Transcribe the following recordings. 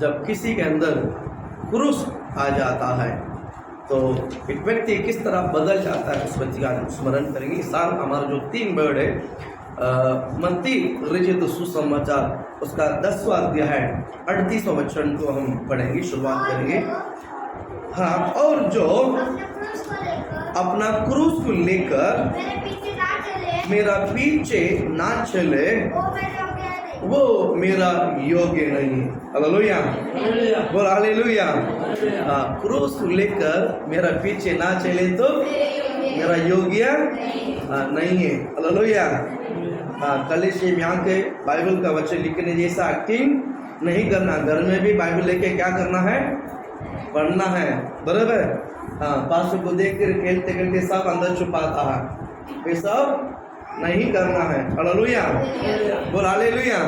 जब किसी के अंदर क्रूस आ जाता है तो एक व्यक्ति किस तरह बदल जाता है, उस व्यक्ति का स्मरण करेंगे। इस साल हमारा जो 3 वर्ड है मत्ती रचित सुसमाचार उसका 10वां अध्याय है 38वां वचन को हम पढ़ेंगे, शुरुआत करेंगे। हाँ, और जो अपना क्रूस को लेकर मेरा पीछे ना चले वो मेरा योग्य नहीं। हालेलुया, बोल हालेलुया। क्रूस को लेकर मेरा पीछे ना चले तो मेरा योग्य नहीं है। हालेलुया। कलीसिया में आके बाइबल का वचन लिखने जैसा एक्टिंग नहीं करना, घर में भी बाइबल लेके क्या करना है, पढ़ना है, बराबर। पास्टर को देख कर खेलते खेलते सब अंदर छुपाता है, ये सब नहीं करना है। हालेलुया, बोल हालेलुया।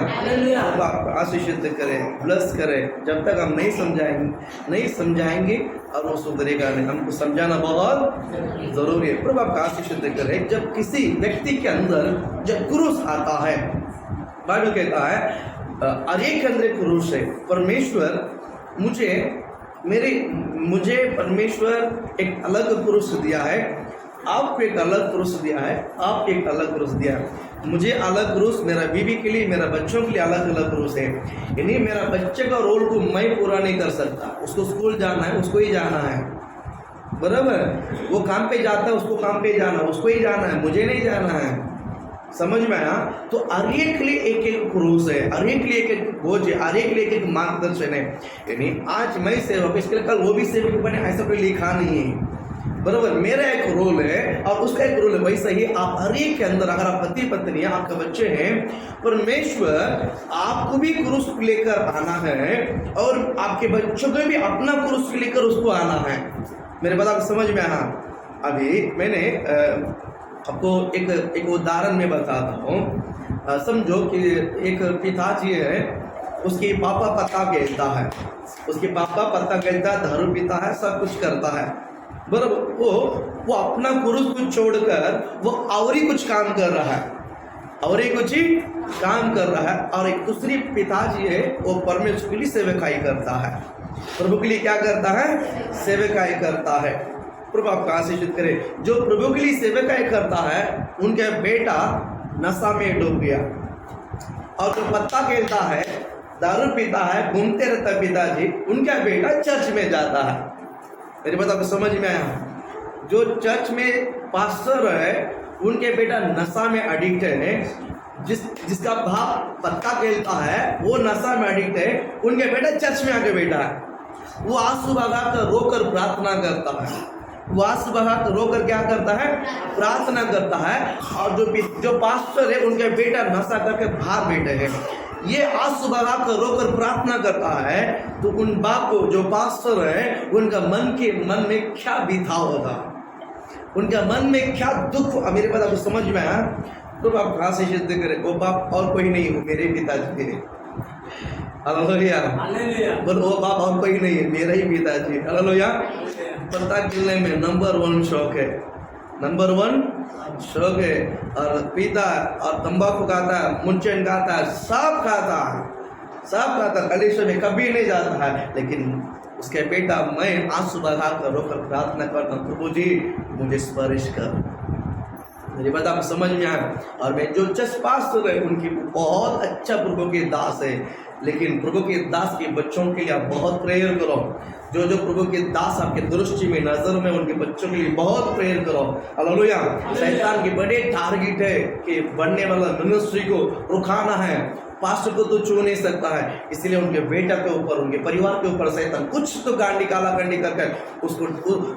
आशीषित करे, ब्लेस करे। जब तक हम नहीं समझाएंगे और वो सुधरेगा नहीं। हमको समझाना बहुत जरूरी है। प्रभु आपका आशीषित करे। जब किसी व्यक्ति के अंदर जब क्रूस आता है, बाइबल कहता है हर एक के अंदर क्रूस है। परमेश्वर मुझे परमेश्वर एक अलग क्रूस दिया है, आपको एक अलग क्रूस दिया है, आपको एक अलग क्रूस दिया है। मुझे अलग क्रूस, मेरा बीवी के लिए, मेरा बच्चों के लिए अलग अलग क्रूस है। यानी मेरा बच्चे का रोल को मैं पूरा नहीं कर सकता। उसको स्कूल जाना है, उसको ही जाना है, बराबर। वो काम पे जाता है, उसको काम पे जाना, उसको ही जाना है, मुझे नहीं जाना है। समझ में आया? तो हर एक के लिए एक एक क्रूस है, हर एक के लिए एक एक बोझ है, हर एक के लिए एक एक मार्गदर्शन है। यानी आज मैं सेवक, इसके लिए कल वो भी सेवक बने, ऐसा कोई लिखा नहीं है, बराबर। मेरा एक रोल है और उसका एक रोल है। वैसे ही आप हर एक के अंदर, अगर आप पति पत्नी है, आपके बच्चे हैं, परमेश्वर आपको भी क्रूस लेकर आना है और आपके बच्चों को भी अपना क्रूस लेकर उसको आना है। मेरे बात आपको समझ में आया? अभी मैंने आपको एक उदाहरण में बताता हूँ। समझो कि एक पिताजी है, उसके पापा पत्ता खेलता है, उसके पापा पत्ता खेलता है, दारू पीता है, सब कुछ करता है, बराबर। वो अपना क्रूस को छोड़कर वो और ही कुछ काम कर रहा है, और ही कुछ ही काम कर रहा है। और एक दूसरी पिताजी है, वो परमेश्वर के लिए सेवकाई करता है, प्रभु के लिए क्या करता है, सेवकाई करता है। प्रभु आपका आशीषित करे। जो प्रभु के लिए सेवकाई करता है, उनका बेटा नशा में डूब गया, और जो पत्ता खेलता है, दारू पीता है, घूमते रहता पिताजी, उनका बेटा चर्च में जाता है। मेरी बात आपको समझ में आया? जो चर्च में पास्टर है, उनके बेटा नशा में एडिक्ट है। जिसका बाप पत्ता खेलता है, वो नशा में एडिक्ट है, उनके बेटा चर्च में आके बैठा है। वो आंसू बहाकर रोकर प्रार्थना करता है, वो आंसू बहाकर रोकर क्या करता है, प्रार्थना करता है। और जो पास्टर है, उनके बेटा नशा करके बाहर बैठे हैं। ये आंसू बहाकर रोकर प्रार्थना करता है, तो उन बाप को, जो पास्टर है, उनका मन में क्या बीता होगा, उनका मन में क्या दुख। मेरे बात आपको समझ में आया? तो आप कहाँ से सिद्ध करें? वो बाप और कोई नहीं हो, मेरे पिताजी है। हालेलुया, बोल वो बाप और कोई नहीं है, मेरा ही पिताजी। हालेलुया। पत्ता खेलने में नंबर 1 शौक है, नंबर 1 शौक है। और पीता और तंबाकू खाता है, मुंचन खाता है, सब खाता है। कलीसिया में कभी नहीं जाता है, लेकिन उसके बेटा, मैं आंसू बहाकर रोकर प्रार्थना करता हूँ, प्रभु जी मुझे स्पर्श कर। मेरी बात आप समझ में आए? और मैं जो चर्च पास्टर है, उनकी बहुत अच्छा प्रभु के दास है, लेकिन प्रभु के दास के बच्चों के लिए आप बहुत प्रेयर करो। जो प्रभु के दास आपके दृष्टि में, नजर में, उनके बच्चों के लिए बहुत प्रेयर करो। हालेलुया। शैतान के बड़े टारगेट है कि बढ़ने वाला मिनिस्ट्री को रुकाना है। पास्टर को तो छू नहीं सकता है, इसलिए उनके बेटा के ऊपर, उनके परिवार के ऊपर शैतान कुछ तो गांडी कालागंडी करके उसको,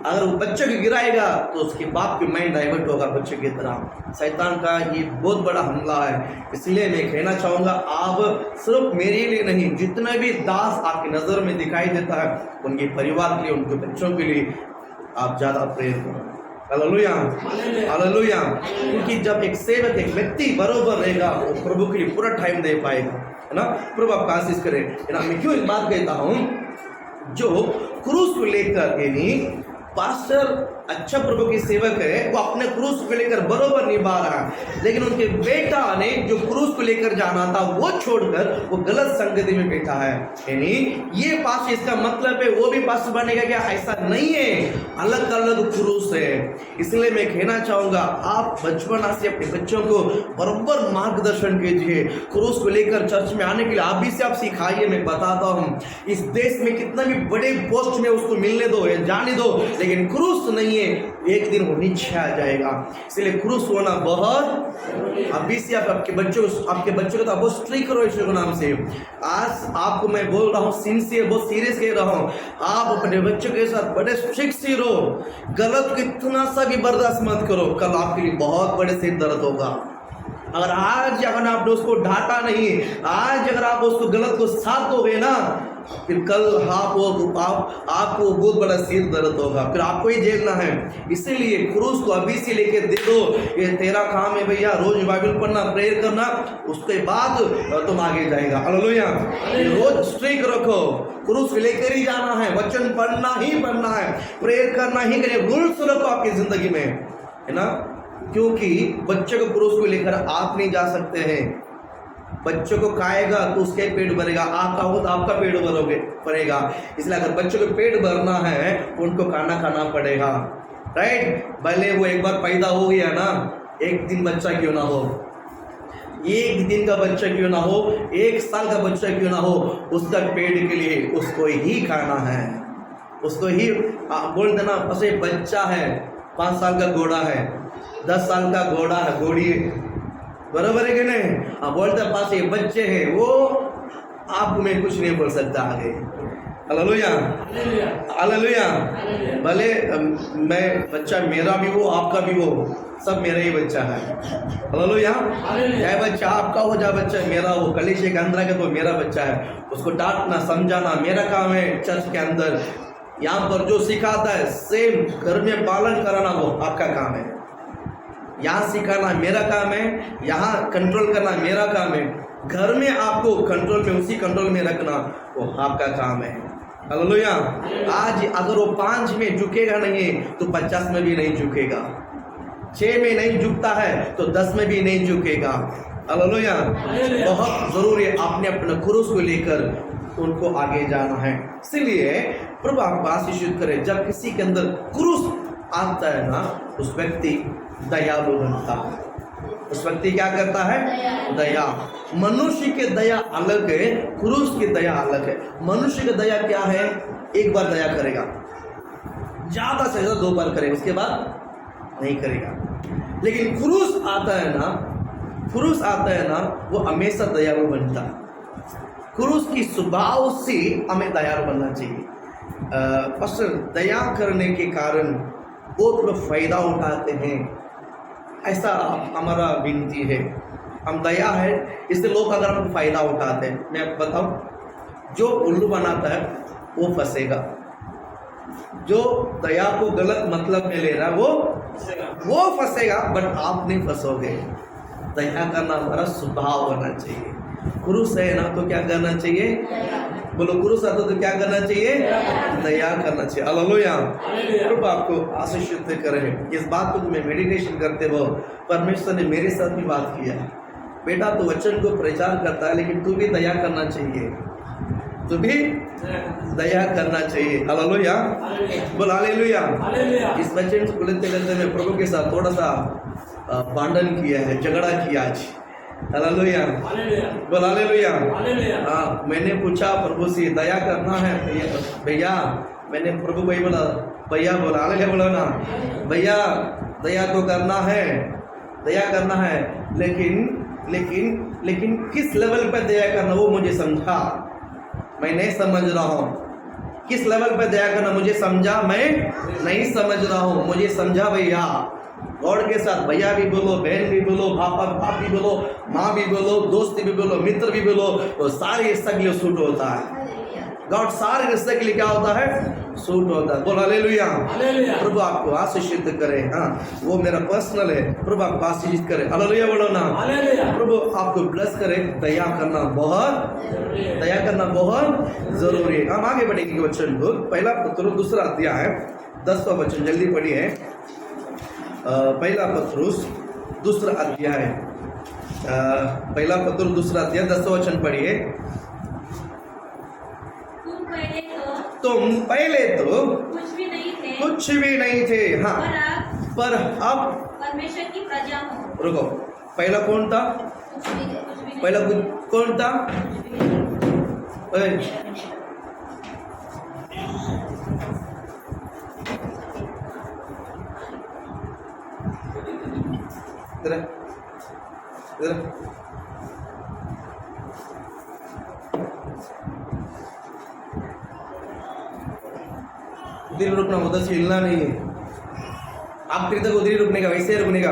अगर वो बच्चे को गिराएगा तो उसके बाप की माइंड डाइवर्ट होगा बच्चे की तरह। शैतान का ये बहुत बड़ा हमला है। इसलिए मैं कहना चाहूँगा, आप सिर्फ मेरे लिए नहीं, जितना भी दास आपकी नज़र में दिखाई देता है, उनके परिवार के लिए, उनके बच्चों के लिए आप ज़्यादा प्रेयर करो। Hallelujah, hallelujah. क्योंकि जब एक सेवक, एक व्यक्ति बरोबर रहेगा, वो प्रभु के लिए पूरा टाइम दे पाएगा, है ना। प्रभु आपका आशीष करे, है ना। मैं क्यों एक बात कहता हूँ, जो क्रूस को लेकर, यानी पास्टर अच्छा प्रभु की सेवक है, वो अपने क्रूस को लेकर बरोबर निभा रहा है, लेकिन उनके बेटा ने जो क्रूस को लेकर जाना था वो छोड़कर वो गलत संगति में बैठा है। यानी ये पास इसका मतलब है वो भी पास बनेगा क्या? ऐसा नहीं है, अलग अलग क्रूस है। इसलिए मैं कहना चाहूंगा आप बचपन से अपने बच्चों को बराबर मार्गदर्शन कीजिए। क्रूस को लेकर चर्च में आने के लिए आप भी से आप सिखाइए। मैं बताता हूँ, इस देश में कितना भी बड़े पोस्ट में उसको मिलने दो या जाने दो, लेकिन क्रूस नहीं है, एक दिन वो नीचे आ जाएगा। इसलिए क्रूस होना बहुत, अभी से आप आपके बच्चों को तो बहुत स्ट्रिक्ट करो ईश्वर के नाम से। आज आपको मैं बोल रहा हूँ, सिंसियर, बहुत सीरियस कह रहा हूँ, आप अपने बच्चों के साथ बड़े स्ट्रिक्ट से रहो। गलत को इतना सा भी बर्दाश्त मत करो, कल आपके लिए बहुत बड़े सिर दर्द होगा। अगर आज अगर आपने उसको डांटा नहीं, आज अगर आप उसको गलत को साथ दोगे ना, फिर कल आपको बहुत बड़ा सिर दर्द होगा, फिर आपको ही झेलना है। इसीलिए क्रूस को अभी से लेके दे दो, ये तेरा काम है भैया, रोज बाइबल पढ़ना, प्रेयर करना, उसके बाद तुम आगे जाएगा। हालेलुया। रोज स्ट्रिक्ट रखो, क्रूस लेकर ही जाना है, वचन पढ़ना ही पढ़ना है, प्रेयर करना ही करें, रूल्स रखो आपकी जिंदगी में, है ना। क्योंकि बच्चे को क्रूस को लेकर आप नहीं जा सकते हैं। बच्चों को खाएगा तो उसके पेट भरेगा, आपका हो तो आपका पेट भरेगा। इसलिए अगर बच्चों को पेट भरना है उनको खाना पड़ेगा, राइट। भले वो एक बार पैदा हो गया ना, एक दिन बच्चा क्यों ना हो, एक दिन का बच्चा क्यों ना हो, 1 साल का बच्चा क्यों ना हो, उसका पेट के लिए उसको ही खाना है, उसको ही बोल देना। बस एक बच्चा है, 5 साल का घोड़ा है, 10 साल का घोड़ा है, घोड़ी, बराबर है कि नहीं। आप बोलते पास ये बच्चे हैं, वो आपको मैं कुछ नहीं बोल सकता आगे। Hallelujah, hallelujah. भले मैं बच्चा मेरा भी हो, आपका भी हो, सब मेरा ही बच्चा है। हालेलुया। चाहे बच्चा आपका हो, चाहे बच्चा मेरा हो, कलीसिया के अंदर का तो मेरा बच्चा है, उसको डांटना समझाना मेरा काम है। चर्च के अंदर यहाँ पर जो सिखाता है सेम घर में पालन कराना वो आपका काम है। यहाँ सिखाना मेरा काम है, यहाँ कंट्रोल करना मेरा काम है, घर में आपको कंट्रोल में, उसी कंट्रोल में रखना वो आपका काम है। हालेलुया। आज अगर वो 5 में झुकेगा नहीं तो 50 में भी नहीं झुकेगा, 6 में नहीं झुकता है तो 10 में भी नहीं झुकेगा। हालेलुया। बहुत जरूरी है आपने अपने क्रूस को लेकर उनको आगे जाना है। इसलिए प्रभु आपको आशीषित करे, जब किसी के अंदर क्रूस आता है ना, उस व्यक्ति दयालु बनता है। उस व्यक्ति क्या करता है? दया। मनुष्य की दया अलग है, क्रूस की दया अलग है। मनुष्य की दया क्या है? एक बार दया करेगा, ज्यादा से ज्यादा 2 बार करेगा, उसके बाद नहीं करेगा। लेकिन क्रूस आता है ना, क्रूस आता है ना, वो हमेशा दयालु बनता है। क्रूस की स्वभाव से हमें दयालु बनना चाहिए। पास्टर, दया करने के कारण बहुत लोग फायदा उठाते हैं, ऐसा हमारा विनती है। हम दया है इससे लोग अगर हमको फायदा उठाते हैं, मैं आपको बताऊं, जो उल्लू बनाता है वो फंसेगा, जो दया को गलत मतलब में ले रहा है वो फंसेगा, बट आप नहीं फंसोगे। दया करना हमारा स्वभाव होना चाहिए। क्रूस है ना तो क्या करना चाहिए? बोलो, क्रूस आता तो क्या करना चाहिए? दया करना चाहिए। हालेलुया। प्रभु आपको आशीषित करे। इस बात को तुम्हें मेडिटेशन करते हो, परमेश्वर ने मेरे साथ भी बात किया, बेटा तू वचन को प्रचार करता है, लेकिन तू भी दया करना चाहिए, तू भी दया करना चाहिए। हालेलुया। बोल हालेलुया। इस वचन को लेते मैं प्रभु के साथ थोड़ा सा भांडन किया है, झगड़ा किया आज। हालेलुया। बोल हालेलुया। हाँ, मैंने पूछा प्रभु से दया करना है भैया, मैंने प्रभु भाई बोला, भैया बोला हालेलुया, बोला ना भैया दया तो करना है, लेकिन किस लेवल पर दया करना वो मुझे समझा, मैं नहीं समझ रहा हूँ। किस लेवल पर दया करना मुझे समझा, मैं नहीं समझ रहा हूँ, मुझे समझा भैया। गॉड के साथ भैया भी बोलो, बहन भी बोलो, बाप भी बोलो, माँ भी बोलो, दोस्त भी बोलो, मित्र भी बोलो, तो सारे रिश्ते के लिए सूट होता है। गॉड सारे रिश्ते के लिए क्या होता है? सूट होता है। बोल हालेलुया। प्रभु आपको आशीषित करे। हाँ, वो मेरा पर्सनल है, प्रभु आपको आशीषित करे। हालेलुया बोलो ना। प्रभु आपको ब्लेस करे। दया करना बहुत जरूरी है। हम आगे बढ़ेंगे वचन को। पहला पत्र 2 अध्याय 10वां वचन जल्दी पढ़िए। पहला पत्रुस दूसरा अध्याय, पहला पत्रुस दूसरा अध्याय 10वां वचन पढ़िए। तुम पहले तो कुछ भी नहीं थे, हाँ, पर अब परमेश्वर की प्रजा हो। रुको, पहला कौन था? पहला कौन था? उधर रुकना, उधर से हिलना नहीं है। आखिर तक उधर ही रुकने का, वैसे रुकने का।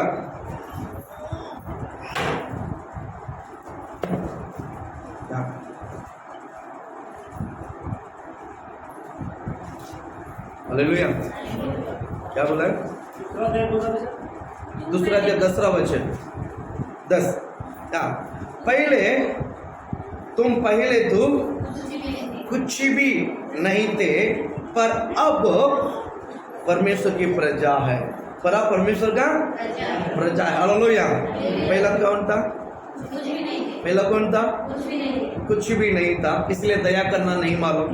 हालेलुया। क्या बोला है? दूसरा अध्याय 10वां वचन 10। पहले तुम पहले तो कुछ भी नहीं थे, पर अब परमेश्वर की प्रजा है। पर अब परमेश्वर का प्रजा है। हालेलुया। पहला कौन था? पहला कौन था? कुछ भी नहीं था, इसलिए दया करना नहीं मालूम,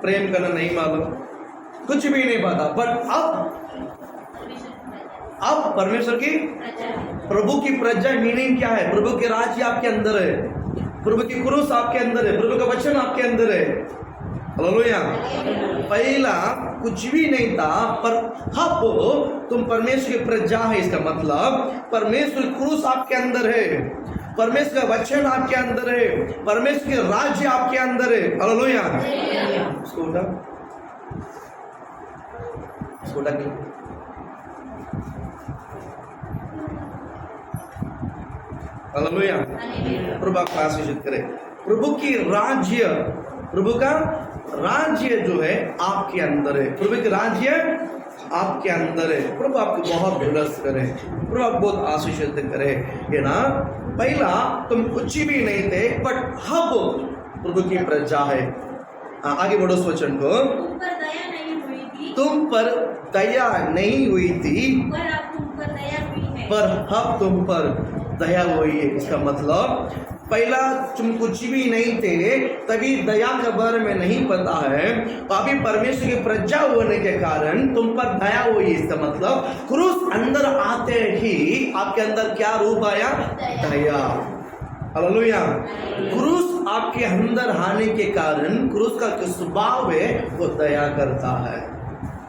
प्रेम करना नहीं मालूम, कुछ भी नहीं पता। बट अब परमेश्वर की प्रभु की प्रजा मीनिंग क्या है? प्रभु के राज्य आपके अंदर है, प्रभु की क्रूस आपके अंदर है, प्रभु का वचन आपके अंदर है। हालेलुया। पहला कुछ भी नहीं था, पर अब तुम परमेश्वर की प्रजा है। इसका मतलब परमेश्वर की क्रूस आपके अंदर है, परमेश्वर का वचन आपके अंदर है, परमेश्वर के राज्य आपके अंदर है। हालेलुया। हालेलुया। प्रभु आपको आशीषित करे। प्रभु की राज्य, प्रभु का राज्य जो है आपके अंदर है, प्रभु के राज्य आपके अंदर है। प्रभु आपको बहुत ब्लेस करे, प्रभु आपको बहुत आशीषित करे। ये ना, पहला तुम कुछ भी नहीं थे, बट अब प्रभु की प्रजा है। आगे बढ़ो उस वचन को। तुम पर दया नहीं हुई थी, तुम पर दया नहीं हुई थी, पर अब तुम पर दया हुई है। पर अब तुम पर दया हुई है। इसका मतलब पहला तुम कुछ भी नहीं थे, तभी दया के बारे में नहीं पता है, अभी परमेश्वर की प्रजा होने के कारण तुम पर दया हुई। इसका मतलब क्रूस अंदर आते ही आपके अंदर क्या रूप आया? दया। हालेलुया। क्रूस आपके अंदर आने के कारण क्रूस का स्वभाव है, वो दया करता है।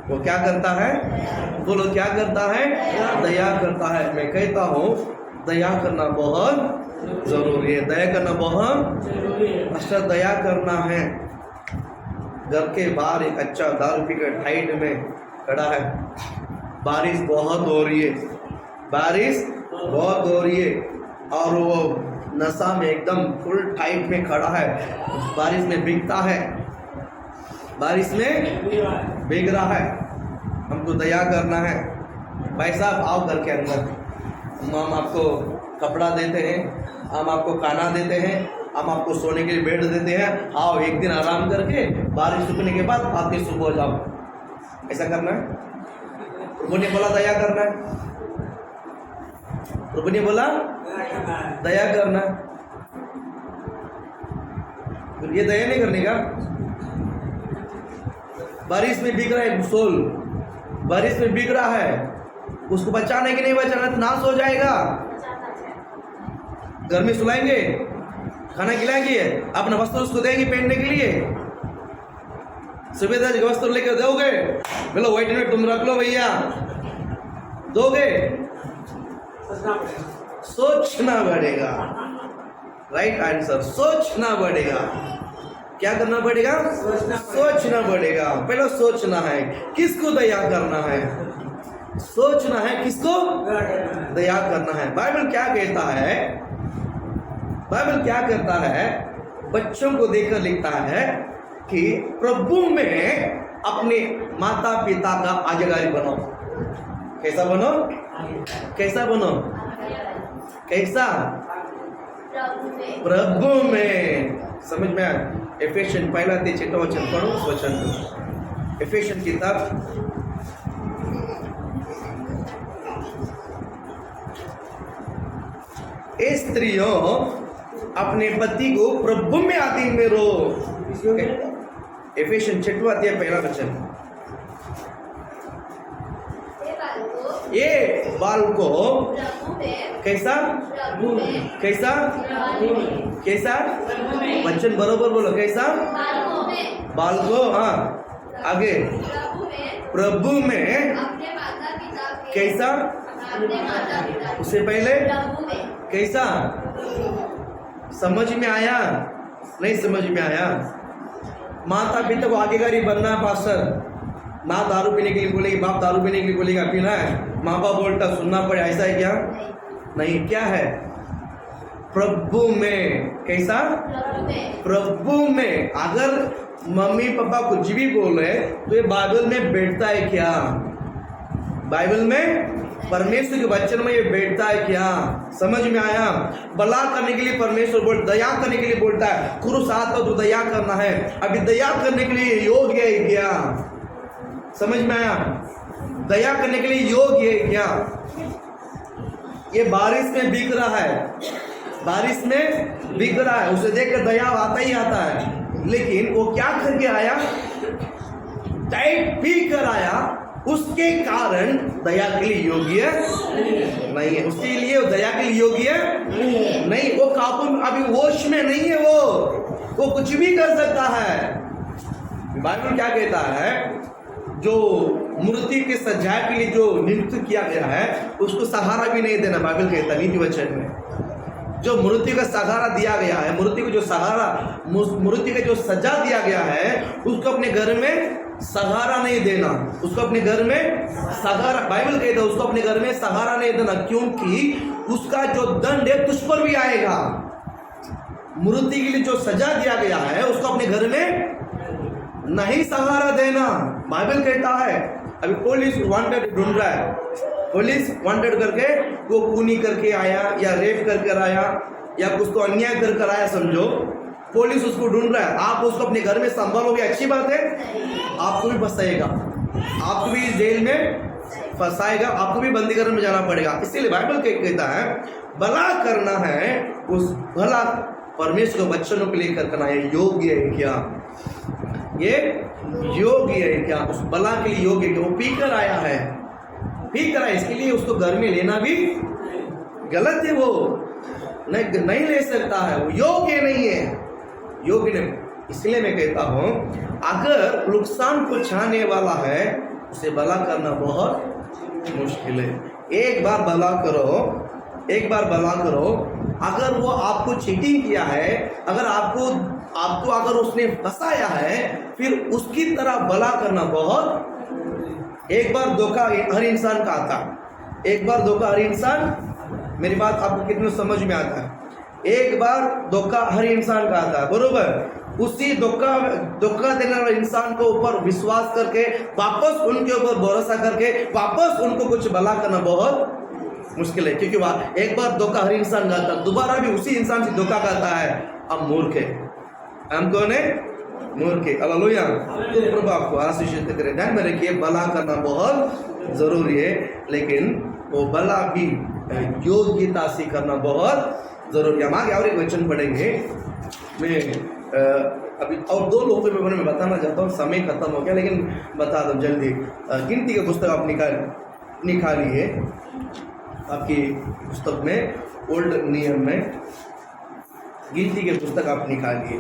वो क्या करता है? बोलो, क्या करता है? दया करता है। मैं कहता हूँ दया करना बहुत जरूरी है, दया करना बहुत जरूरी है। अच्छा, दया करना है। घर के बाहर एक अच्छा दारू पीकर साइड में खड़ा है, बारिश बहुत हो रही है, बारिश बहुत हो रही है, और वो नशा में एकदम फुल टाइट में खड़ा है, बारिश में भीगता है, बारिश में भीग रहा है। हमको दया करना है। भाई साहब आओ घर के अंदर, हम आपको कपड़ा देते हैं, हम आपको खाना देते हैं, हम आपको सोने के लिए बेड देते हैं, आओ एक दिन आराम करके बारिश रुकने के बाद आते सुबह हो जाओ। ऐसा करना है। प्रभु ने बोला दया करना है, प्रभु ने बोला दया करना। ये दया नहीं करने का। बारिश में भीग रहा है सोल, बारिश में भीग रहा है, उसको बचाने के नहीं बचाना तो नाश हो जाएगा। घर में सुलाएंगे, खाना खिलाएंगे, अपना वस्त्र उसको देंगे पहनने के लिए, सुबेदार के वस्त्र लेकर दोगे, बोलो व्हाइट में तुम रख लो भैया, दोगे? सोचना पड़ेगा। राइट आंसर, सोचना पड़ेगा। क्या करना पड़ेगा? सोचना पड़ेगा। पहले सोचना है किसको दया करना है, सोचना है किसको दया करना है। बाइबल क्या कहता है? बाइबल क्या करता है? बच्चों को देखकर लिखता है कि प्रभु में अपने माता पिता का आज्ञाकारी बनो। कैसा बनो? कैसा बनो? कैसा? प्रभु में। समझ में आया? एफेसियन पहला 6वां वचन पढ़ो उस वचन को। एफेसियन किताब हे स्त्रियों अपने पति को प्रभु में आदि में रो। एफेसियन 6वां अध्याय पहला वचन। ये बालको कैसा कैसा कैसा वचन बरोबर बोलो, कैसा बालको। हाँ आगे, प्रभु में कैसा, उससे पहले कैसा, समझ में आया नहीं समझ में आया? माता पिता को आज्ञाकारी बनना है पास्टर, माँ दारू पीने के लिए बोलेगी, बाप दारू पीने के लिए बोलेगा पीना है, माँ बाप बोलता सुनना पड़े, ऐसा है क्या? नहीं। क्या है? प्रभु में। कैसा? प्रभु में। अगर मम्मी पापा कुछ भी बोले तो ये बाइबल में बैठता है क्या? बाइबल में परमेश्वर के वचन में ये बैठता है क्या? समझ में आया? भला करने के लिए परमेश्वर बोल, दया करने के लिए बोलता है, क्रूस आता तो दया करना है। अभी दया करने के लिए योग्य है क्या? समझ में आया? दया करने के लिए योग्य है क्या? ये बारिश में बिक रहा है, बारिश में बिक रहा है, उसे देखकर दया आता ही आता है, लेकिन वो क्या करके आया? टाइट पी कर आया, उसके कारण दया के लिए योग्य नहीं है। उसके लिए दया के लिए योग्य नहीं। वो काबू, अभी होश में नहीं है, वो कुछ भी कर सकता है। बाइबल क्या कहता है? जो मूर्ति के सजाए के लिए जो नियुक्त किया गया है उसको सहारा भी नहीं देना। बाइबल कहता है नीति वचन में, जो मूर्ति का सहारा दिया गया है, मूर्ति को जो सहारा, मूर्ति का जो सजा दिया गया है, उसको अपने घर में सहारा नहीं देना। उसको अपने घर में सहारा, बाइबल कहता है उसको अपने घर में सहारा नहीं देना, क्योंकि उसका जो दंड है तुझ पर भी आएगा। मूर्ति के लिए जो सजा दिया गया है उसको अपने घर में नहीं सहारा देना। बाइबल कहता है, अभी पुलिस वांटेड ढूंढ रहा है, पुलिस वांटेड करके वो खूनी करके आया या रेप करके आया या कुछ तो अन्याय कर आया, समझो, पुलिस उसको ढूंढ रहा है। आप उसको अपने घर में संभालोगे, अच्छी बात है, आपको भी फंसाएगा, आपको भी जेल में फंसाएगा, आपको भी बंदी घर में जाना पड़ेगा। इसीलिए बाइबल कहता है भला करना है, उस भला परमेश्वर के वचनों के लिए करना है, योग्य है क्या? ये योग्य है क्या? उस भला के लिए योग्य है क्या? वो पीकर आया है, पीकर आया, इसके लिए उसको घर में लेना भी गलत है, वो नहीं ले सकता है, वो योग्य नहीं है, योग्य नहीं। इसलिए मैं कहता हूं, अगर नुकसान को चाहने वाला है उसे भला करना बहुत मुश्किल है। एक बार भला करो, एक बार भला करो। अगर वो आपको चीटिंग किया है, अगर आपको अगर उसने फंसाया है, फिर उसकी तरह भला करना बहुत। एक बार धोखा हर इंसान का आता, एक बार धोखा हर इंसान, मेरी बात आपको कितने समझ में आता है? एक बार धोखा हर इंसान का आता है, बरोबर। उसी धोखा देने वाले इंसान को ऊपर विश्वास करके वापस उनके ऊपर भरोसा करके वापस उनको कुछ भला करना बहुत मुश्किल है, क्योंकि एक बार धोखा हर इंसान खाता, दोबारा भी उसी इंसान से धोखा खाता है। अब मूर्ख है, हम कौन है? मूर्ख है। हालेलुया। प्रभु आपको आशीषित करे। ध्यान में रखिए, भला करना बहुत जरूरी है, लेकिन वो भला भी योग्यता से करना बहुत जरूरी है। हम आगे और एक वचन पढ़ेंगे। मैं अभी और दो लोगों के बारे में बताना चाहता हूँ, समय खत्म हो गया, लेकिन बता दो जल्दी। गिनती के पुस्तक आप निकालिए, आपकी पुस्तक में, ओल्ड नियम में गिनती के पुस्तक आप निकालिए,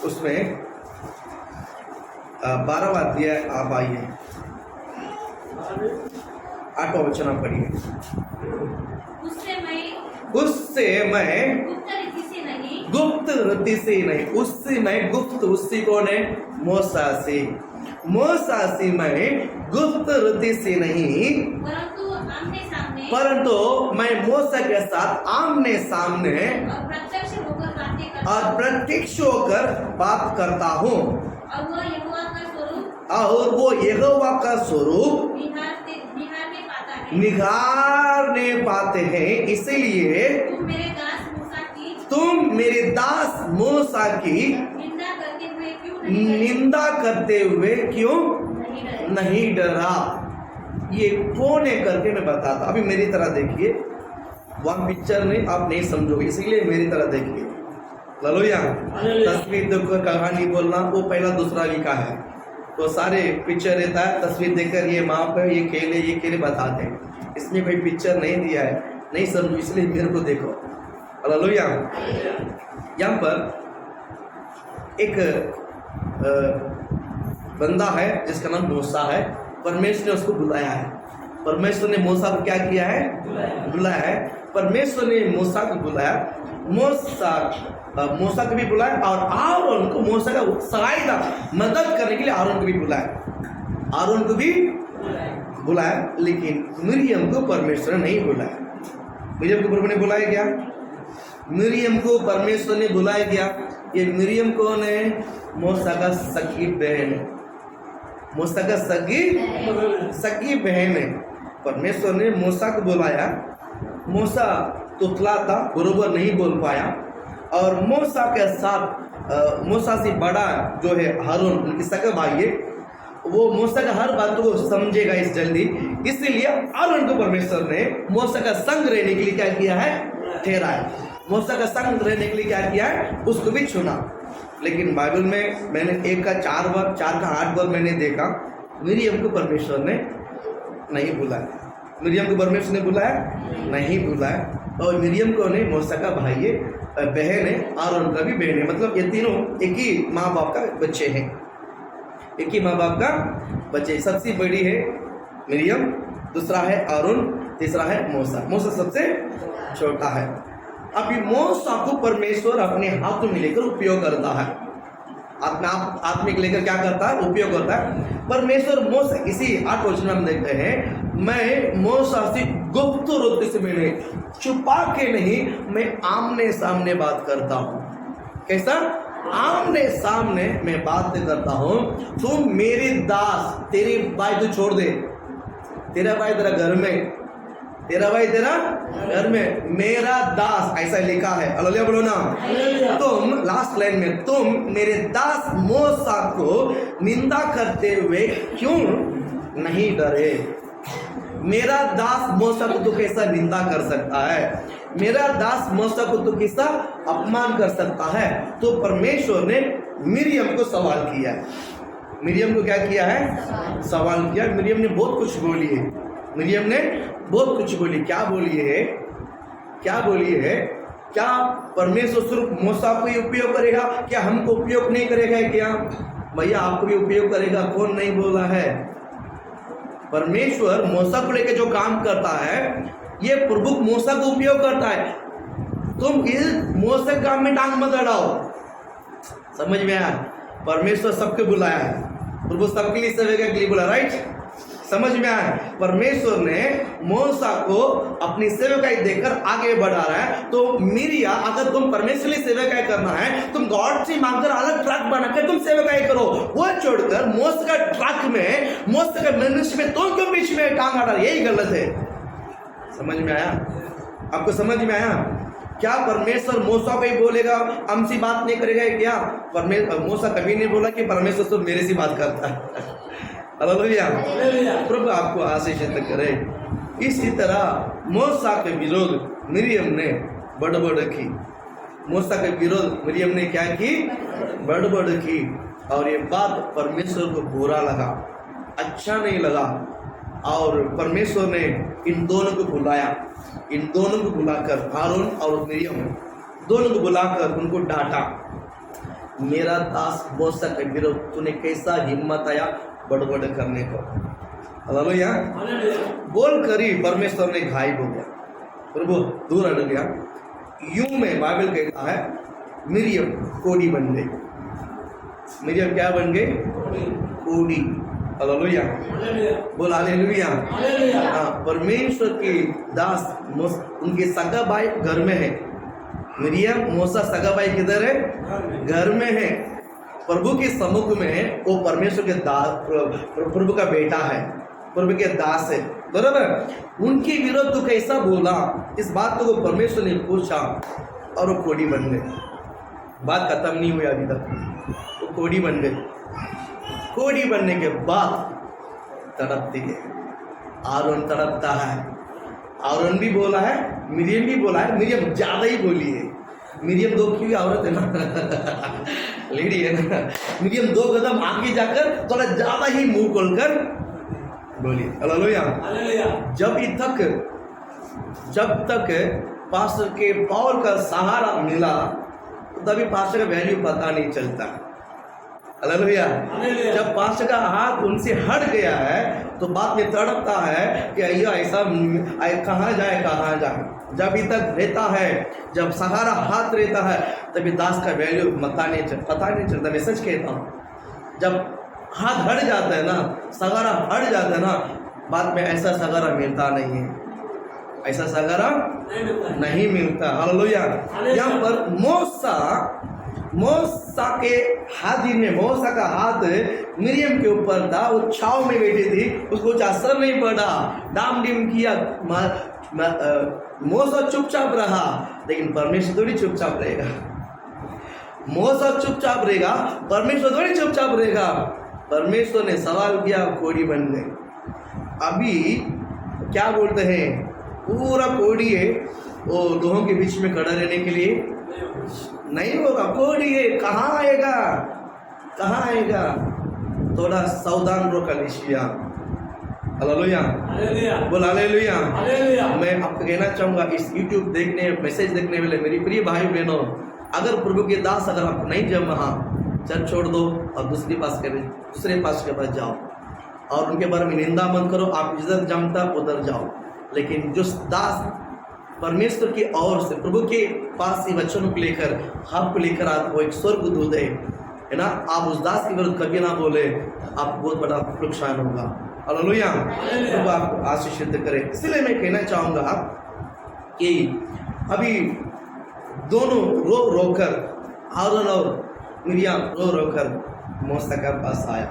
उसमें 12वां अध्याय आप आइए, 8वां वचन आप पढ़िए। उससे मैं गुप्त रीति से नहीं, उससे मैं गुप्त, उससे कौन है? मूसा से, मूसा से मैं गुप्त रीति से नहीं, परंतु मैं मूसा के साथ आमने सामने और प्रत्यक्ष होकर बात करता हूँ, और वो यहोवा का स्वरूप निहारने पाते हैं। इसलिए तुम मेरे दास मूसा की निंदा करते हुए क्यों नहीं डरा? ये कौन है करके मैं बताता। अभी मेरी तरह देखिए, वहाँ पिक्चर नहीं, आप नहीं समझोगे, इसलिए मेरी तरह देखिए। हालेलुया। तस्वीर देखकर कहानी बोलना वो पहला दूसरा लिखा है, तो सारे पिक्चर रहता है, तस्वीर देखकर ये माँ पे ये खेले बताते हैं। इसमें कोई पिक्चर नहीं दिया है, नहीं समझो, इसलिए मेरे को देखो। हालेलुया। यहाँ पर एक बंदा है जिसका नाम मूसा है। परमेश्वर ने उसको बुलाया है। परमेश्वर ने मूसा को क्या किया है? बुलाया है। परमेश्वर ने मूसा को बुलाया, मूसा को भी बुलाया और आरोन को मूसा का सहायता मदद करने के लिए आरोन को भी बुलाया। आरोन को भी बुलाया, लेकिन मिरियम को परमेश्वर ने नहीं बुलाया। मिरियम को प्रभु ने बुलाया क्या? मिरियम को परमेश्वर ने बुलाया क्या? ये मिरियम कौन है? मूसा का सगी बहन है। मूसा का सगी बहन है। परमेश्वर ने मूसा को बुलाया। मूसा तुतला था, बरोबर नहीं बोल पाया, और मूसा के साथ मूसा से बड़ा जो है हारून, उनकी सगा भाई है, वो मूसा का हर बात को समझेगा इस जल्दी, इसलिए हारून को परमेश्वर ने मूसा का संग रहने के लिए क्या किया है? ठहराया। मूसा का संग रहने के लिए क्या किया है? उसको भी चुना। लेकिन बाइबल में मैंने 1 का 4 बार, 4 का 8 बार मैंने देखा मिरियम को परमेश्वर ने नहीं बुलाया। मिरियम को परमेश्वर ने बुलाया? नहीं बुलाया। और मिरियम को नहीं, मूसा का भाई है, बहन है, आरोन का भी बहन है। मतलब ये तीनों एक ही माँ बाप का बच्चे हैं, एक ही माँ बाप का बच्चे। सबसे बड़ी है मिरियम, दूसरा है आरोन, तीसरा है मूसा। मूसा सबसे छोटा है। अभी मूसा को परमेश्वर अपने हाथ में लेकर उपयोग करता है। आत्मिक लेकर क्या करता है? उपयोग करता है। परमेश्वर मूसा, इसी 8 वचन में हम देखते हैं, मैं मूसा से गुप्त रूप से मिले, छुपा के नहीं, मैं आमने सामने बात करता हूँ। कैसा? आमने सामने मैं बात करता हूँ। तुम मेरे दास, तेरी भाई तो छोड़ दे, तेरा भाई तेरा घर में, तेरा भाई तेरा घर में, मेरा दास, ऐसा लिखा है। हालेलुया बोलो ना। तुम लास्ट लाइन में, तुम मेरे दास मूसा को निंदा करते हुए क्यों नहीं डरे? मेरा दास मूसा को तो कैसा निंदा कर सकता है? मेरा दास मूसा को तो कैसा अपमान कर सकता है? तो परमेश्वर ने मिरियम को सवाल किया। मिरियम को क्या किया है? सवाल किया। मिरियम ने बहुत कुछ बोली है। मिरियम ने बहुत कुछ बोली। क्या बोली है? क्या बोली है? क्या परमेश्वर सिर्फ मूसा को ही उपयोग करेगा? क्या हमको उपयोग नहीं करेगा? क्या भैया आपको भी उपयोग करेगा? कौन नहीं बोला है? परमेश्वर मूसा को लेकर जो काम करता है, ये प्रभु मूसा को उपयोग करता है। तुम इस मूसा काम में टांग मत अड़ाओ। समझ में आया? परमेश्वर सबको बुलाया है, प्रभु सबके लिए सेवा के लिए बुला, राइट? समझ में आया? परमेश्वर ने मूसा को अपनी सेवकाई देकर आगे बढ़ा रहा है। तो मिरिया, अगर तुम परमेश्वर की सेवकाई करना है, तुम गॉड से मांगकर अलग ट्रक बनाकर तुम सेवकाई करो। वो छोड़कर मूसा का ट्रक में, मूसा का मिनिस्ट्री में तुम क्यों बीच में टांग अड़ा? यही गलत है। समझ में आया? आपको समझ में आया? क्या परमेश्वर मूसा को ही बोलेगा, हमसे बात नहीं करेगा क्या? परमेश्वर मूसा कभी नहीं बोला कि परमेश्वर तो मेरे से बात करता है। हालेलुया। प्रभु आपको आशीषित करे। इसी तरह मूसा के विरोध मिरियम ने बड़बड़ की। मूसा के विरोध मिरियम ने क्या की? बड़बड़ की। और ये बात परमेश्वर को बुरा लगा, अच्छा नहीं लगा। और परमेश्वर ने इन दोनों को बुलाया। इन दोनों को बुलाकर, हारून और मिरियम दोनों को बुलाकर उनको डांटा। मेरा दास मूसा के विरोध तूने कैसा हिम्मत आया बड़बड़ करने को? हालेलुया। बोल कर ही परमेश्वर ने घायल हो गया, प्रभु दूर हट गया। यूं में बाइबल कहता है मिरियम कोड़ी बन गई। मिरियम क्या बन गई? कोड़ी। हालेलुया। बोल हालेलुया। हाँ, परमेश्वर के दास उनके सगा भाई घर में है। मिरियम, मूसा सगा भाई किधर है? घर में है। प्रभु के सम्मुख में वो परमेश्वर के दास, प्रभु का बेटा है, प्रभु के दास है, बराबर। उनके विरोध तो कैसा बोला, इस बात को परमेश्वर ने पूछा और वो कोड़ी बन गए। बात खत्म नहीं हुई अभी तक, वो कोड़ी बन गए। कोड़ी बनने के बाद तड़पती है, आरोन तड़पता है, आरोन भी बोला है, मिरियम भी बोला है। मिरियम ज्यादा ही बोली है। मिरियम 2 की औरत है ना, लेडी है ना। मिरियम 2 कदम आगे जाकर थोड़ा ज्यादा ही मुंह खोलकर बोली। हालेलुया। जब तक पास्टर के पॉल का सहारा मिला तभी पास्टर का वैल्यू पता नहीं चलता। हालेलुया। जब पास्टर का हाथ उनसे हट गया है तो बाद में तड़पता है कि अय्या ऐसा कहाँ जाए। जब तक रहता है, जब सहारा हाथ रहता है तभी दास का वैल्यू पता नहीं चलता। मैं सच कहता हूँ, जब हाथ हट जाता है ना, सहारा हट जाता है ना, बाद में ऐसा सहारा मिलता नहीं है, ऐसा सहारा नहीं मिलता। हालेलुया। यहाँ पर मूसा के हाथी में, मूसा का हाथ मिरियम के ऊपर था। वो छाव में बैठी थी, उसको कुछ असर नहीं पड़ा, डाम डिम किया, मूसा चुपचाप रहा। लेकिन परमेश्वर थोड़ी चुपचाप रहेगा। मूसा चुपचाप रहेगा, परमेश्वर थोड़ी चुपचाप रहेगा। परमेश्वर ने सवाल किया, कोड़ी बन गए। अभी क्या बोलते हैं, पूरा कोड़ी है वो लोगों के बीच में खड़ा रहने के लिए नहीं होगा। कोड़ी है, कहाँ आएगा। थोड़ा सावधान रहो कलीसिया। हालेलुया। बोल हालेलुया। मैं आपको कहना चाहूँगा, इस YouTube देखने, मैसेज देखने वाले मेरी प्रिय भाई बहनों, अगर प्रभु के दास अगर आप नहीं जमा, चर्च छोड़ दो और दूसरे पास के पास जाओ और उनके बारे में निंदा मत करो। आप जिधर जमता उधर जाओ, लेकिन जो दास परमेश्वर की ओर से प्रभु के पास ही वचनों को लेकर, आपको लेकर आता वो एक स्वर्गदूत है ना, आप उस दास के विरुद्ध कभी ना बोले, आपको बहुत बड़ा नुकसान होगा। हालेलुया। प्रभु आपको आशीषित करे। इसलिए मैं कहना चाहूँगा कि अभी दोनों रो कर, आरोन और मिरियम रो कर मूसा के पास आया।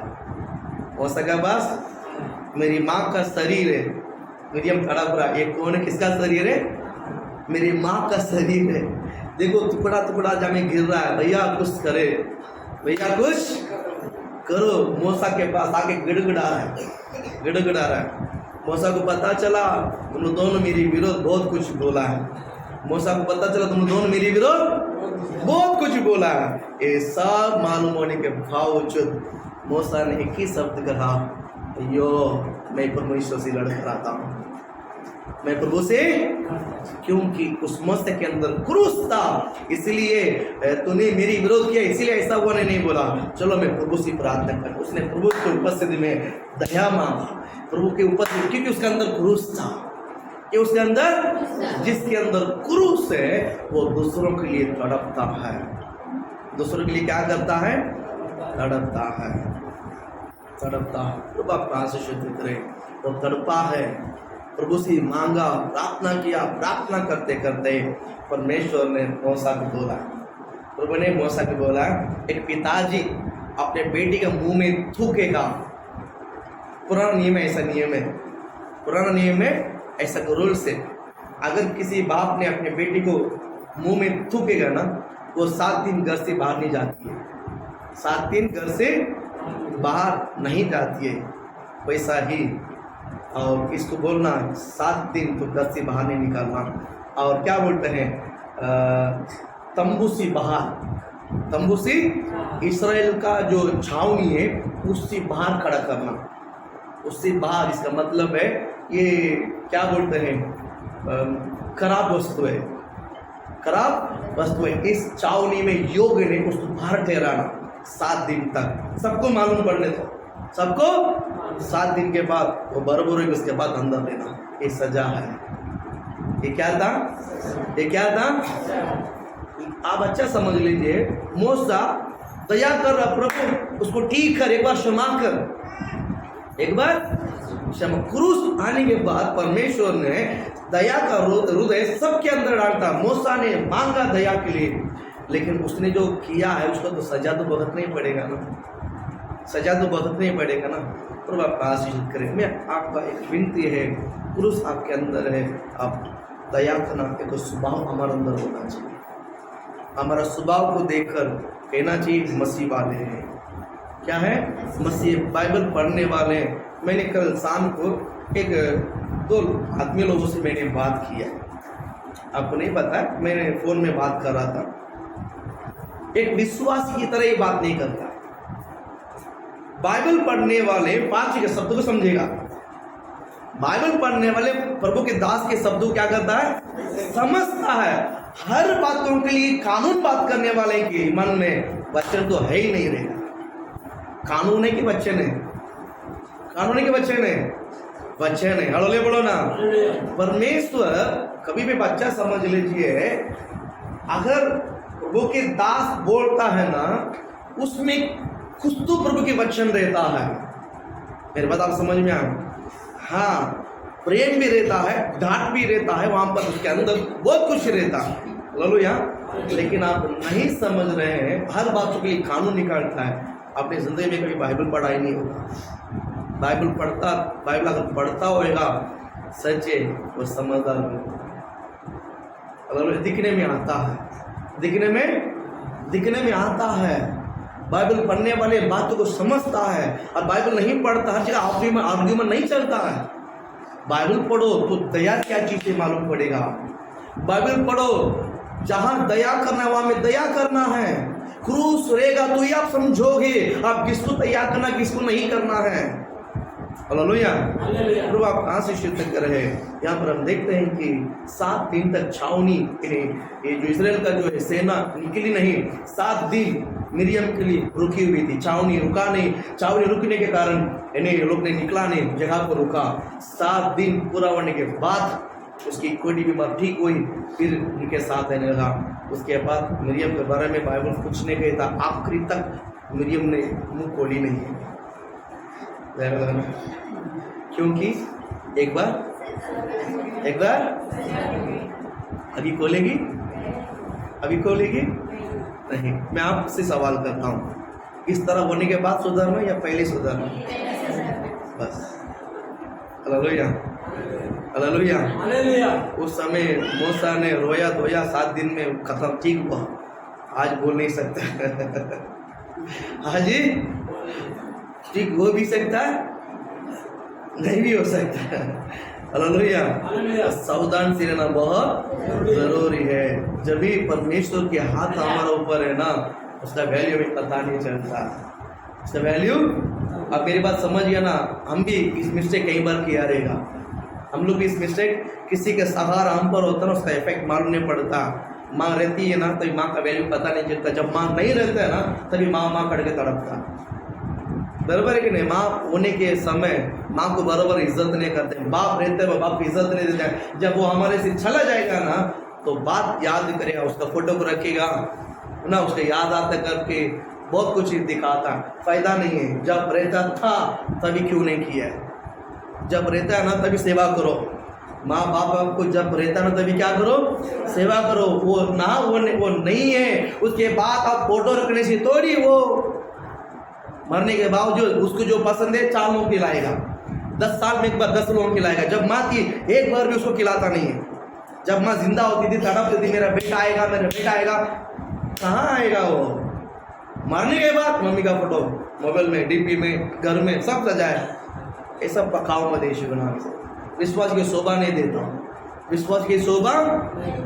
मूसा के पास, मेरी माँ का शरीर है। मिरियम खड़ा पूरा, ये कौन है, किसका शरीर है? मेरी माँ का शरीर है। देखो टुकड़ा टुकड़ा जमे गिर रहा है, भैया कुछ करे, भैया कुछ करो। मूसा के पास आके गिड़गिड़ा रहा है। मूसा को पता चला तुम दोनों मेरी विरोध बहुत कुछ बोला है। मूसा को पता चला तुम दोनों मेरी विरोध बहुत कुछ बोला है। ये सब मालूम होने के बावजूद मूसा ने एक ही शब्द कहा, अयो मैं परमेश्वर से लड़ कर आता हूँ, मैं प्रभु से, क्योंकि उस मूसा के अंदर क्रूस था, इसलिए तूने मेरी विरोध किया, इसलिए ऐसा हुआ नहीं बोला। चलो मैं प्रभु से प्रार्थना कर। उसने प्रभु की उपस्थिति में दया मांगा, प्रभु के उपस्थिति, क्योंकि उसके अंदर क्रूस था। कि उसके अंदर, जिसके अंदर क्रूस है वो दूसरों के लिए तड़पता है। दूसरों के लिए क्या करता है? तड़पता है। प्रभु आप आशीषित करे। तो तड़पा है, प्रभु से मांगा, प्रार्थना किया। प्रार्थना करते करते परमेश्वर ने मूसा को बोला, प्रभु ने मूसा को बोला, एक पिताजी अपने बेटी के मुंह में थूकेगा। पुराना नियम है, ऐसा नियम है, पुराना नियम में ऐसा रूल्स है। अगर किसी बाप ने अपने बेटी को मुंह में थूकेगा ना, वो 7 दिन घर से बाहर नहीं जाती है। 7 दिन घर से बाहर नहीं जाती है। वैसा ही और इसको बोलना 7 दिन तो घर से बाहर नहीं निकालना। और क्या बोलते हैं, तंबू से बाहर, तंबू से इस्राएल का जो छावनी है उससे बाहर खड़ा करना, उससे बाहर। इसका मतलब है ये क्या बोलते हैं, खराब वस्तु है, खराब वस्तु है। इस छावनी में योग ने उसको बाहर ठहराना 7 दिन तक। सबको मालूम पड़ने दो, सबको। 7 दिन के बाद वो बराबर है, उसके बाद अंदर लेना। ये सजा है। ये क्या था? ये क्या था? आप अच्छा समझ लीजिए। मूसा दया कर रहा, प्रभु उसको ठीक कर, एक बार क्षमा कर, एक बार क्षमा। क्रूस आने के बाद परमेश्वर ने दया का हृदय सबके अंदर डालता। मूसा ने मांगा दया के लिए, लेकिन उसने जो किया है उसको तो सजा तो भुगतना ही पड़ेगा ना, सजा तो भुगतना ही पड़ेगा ना। प्रभु आपका आशीषित करें। मैं आपका एक विनती है, क्रूस आपके अंदर है, आप दया करना एक स्वभाव हमारे अंदर होना चाहिए। हमारा स्वभाव को देखकर कहना चाहिए मसीह वाले हैं। क्या है? मसीह, बाइबल पढ़ने वाले। मैंने कल शाम को एक 2 आदमी लोगों से मैंने बात किया, आपको नहीं पता, मैंने फोन में बात कर रहा था। एक विश्वासी की तरह ये बात नहीं करता। बाइबल पढ़ने वाले पांच के शब्दों को समझेगा। बाइबल पढ़ने वाले प्रभु के दास के शब्दों क्या करता है, समझता है। हर बातों के लिए कानून बात करने वाले के मन में वचन तो है ही नहीं रहेगा। कानून है कि वचन है? कानून है कि वचन है? वचन है। हड़ोले बोलो ना। परमेश्वर कभी भी बच्चा समझ लीजिए, अगर प्रभु के दास बोलता है ना, उसमें कुछ तो प्रभु के वचन रहता है। मेरे बात आप समझ में आए? हाँ, प्रेम भी रहता है, डांट भी रहता है, वहां पर उसके अंदर बहुत कुछ रहता है। हालेलुया। लेकिन आप नहीं समझ रहे हैं, हर बात के लिए कानून निकालता है। अपनी जिंदगी में कभी बाइबल पढ़ा ही नहीं होगा। बाइबल अगर पढ़ता होगा सच्चे, वो समझदार होगा। दिखने में आता है, दिखने में आता है। बाइबल पढ़ने वाले बातों को समझता है, और बाइबल नहीं पढ़ता, हर जगह आर्ग्यूमेंट नहीं चलता है। बाइबल पढ़ो तो दया क्या चीज है मालूम पड़ेगा। बाइबल पढ़ो, जहां दया करना है वहां में दया करना है। क्रूस रहेगा तो ही आप समझोगे आप किसको दया करना, किसको नहीं करना है। हालेलुया। प्रभु आप कहां से सिद्ध कर रहे हैं? यहाँ पर हम देखते हैं कि 7 दिन तक छावनी, ये जो इस्राएल का जो है सेना निकली नहीं। 7 दिन मिरियम के लिए रुकी हुई थी, छावनी रुका नहीं। छावनी रुकने के कारण ये लोग ने निकला नहीं, जगह पर रुका। 7 दिन पूरा होने के बाद उसकी कोई बीमार ठीक हुई, फिर उनके साथ रहने लगा। उसके बाद मिरियम के बारे में बाइबल कुछ नहीं कहता, आखिरी तक मिरियम ने मुंह खोली नहीं है। क्योंकि एक बार अभी खोलेगी नहीं। मैं आपसे सवाल करता हूँ, इस तरह होने के बाद सुधरना या पहले सुधरना? बस। हालेलुया। उस समय मूसा ने रोया धोया, 7 दिन में खत्म, ठीक हुआ। आज बोल नहीं सकता। हाँ जी, ठीक हो भी सकता है, नहीं भी हो सकता है। हालेलुया। सावधान से रहना बहुत जरूरी है। जब भी परमेश्वर के हाथ हमारे ऊपर है ना, उसका वैल्यू भी पता नहीं चलता। उसका वैल्यू, अब मेरी बात समझ गया ना। हम भी इस मिस्टेक कई बार किया रहेगा। हम लोग भी इस मिस्टेक, किसी के सहारा हम पर होता है ना, उसका इफेक्ट मालूम नहीं पड़ता। माँ रहती है ना, तभी माँ का वैल्यू पता नहीं चलता। जब माँ नहीं रहता है ना, तभी माँ करके तड़पता। बराबर है कि नहीं? माँ होने के समय माँ को बराबर इज्जत नहीं करते। बाप रहते हैं, बाप को इज्जत नहीं देते। जब वो हमारे से चला जाएगा ना, तो बात याद करेगा, उसका फोटो को रखेगा ना, उसका याद आता करके बहुत कुछ दिखाता। फायदा नहीं है। जब रहता था तभी क्यों नहीं किया? जब रहता है ना तभी सेवा करो। माँ बाप को जब रहता है ना तभी क्या करो? सेवा करो। वो नहीं है, उसके बाद आप फोटो रखने से थोड़ी वो मरने के बावजूद उसको जो पसंद है 4 लोगों खिलाएगा। 10 साल में एक बार 10 लोगों खिलाएगा। जब माँ थी एक बार भी उसको खिलाता नहीं है। जब माँ जिंदा होती थी तड़पती थी, मेरा बेटा आएगा। कहाँ आएगा वो? मरने के बाद मम्मी का फोटो मोबाइल में, डीपी में, घर में सब सजाए। ये सब पकाओ मत यीशु के नाम से। विश्वास की शोभा नहीं देता, विश्वास की शोभा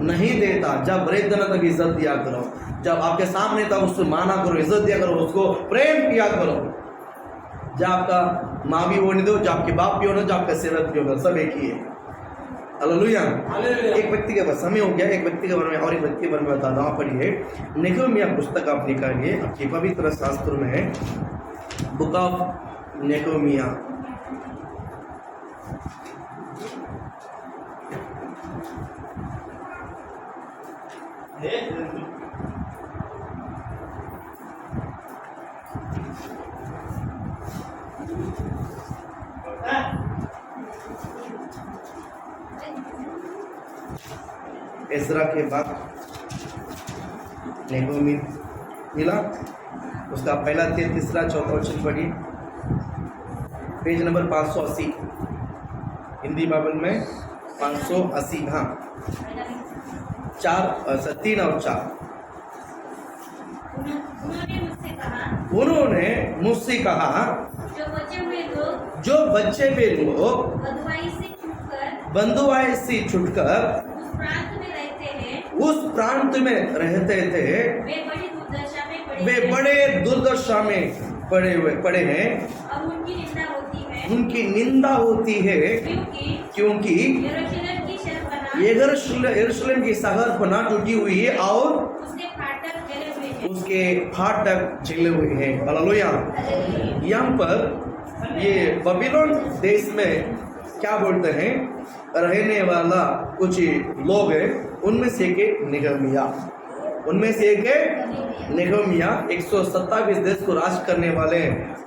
नहीं देता। जब रहते ना तब इज्जत दिया करो। जब आपके सामने तब उसको माना करो, इज्जत दिया करो, उसको प्रेम किया करो। जब आपका माँ भी होने दो, जब आपके बाप भी होना, जब आपका सेवक भी होगा, सब एक ही है। हालेलुया। एक व्यक्ति के बस समय हो गया। एक व्यक्ति के बारे में और एक व्यक्ति के बारे में बताता हूँ। पढ़िए नेहेमिया पुस्तक आप निकालिए, आपके पवित्र शास्त्र में है, बुक ऑफ नेहेमिया। एजरा के बाद नेहेमिया मिला, उसका पहला, तीसरा, चौथा वचन पढ़िए। पेज नंबर 580 हिंदी बाइबल में 580। हाँ, 3 और 4। उन्होंने मुझसे कहा, जो बचे हुए लोग बंधुआई से छुटकर उस प्रांत में रहते उस प्रांत में रहते हैं। थे। वे बड़ी दुर्दशा में पड़े वे बड़े दुर्दशा में पड़े हैं। और उनकी निंदा होती है, उनकी निंदा होती है क्योंकि क्योंकि यरूशलेम की शहरपना टूटी हुई है और उसके फाटक जले हुए हैं। उसके फाटक जले हुए हैं। हालेलुया। यहाँ पर ये बबीलोन देश में क्या बोलते हैं, रहने वाला कुछ लोग हैं, उनमें से एक नेहमिया, उनमें से एक नेहमिया 127 देश को राज करने वाले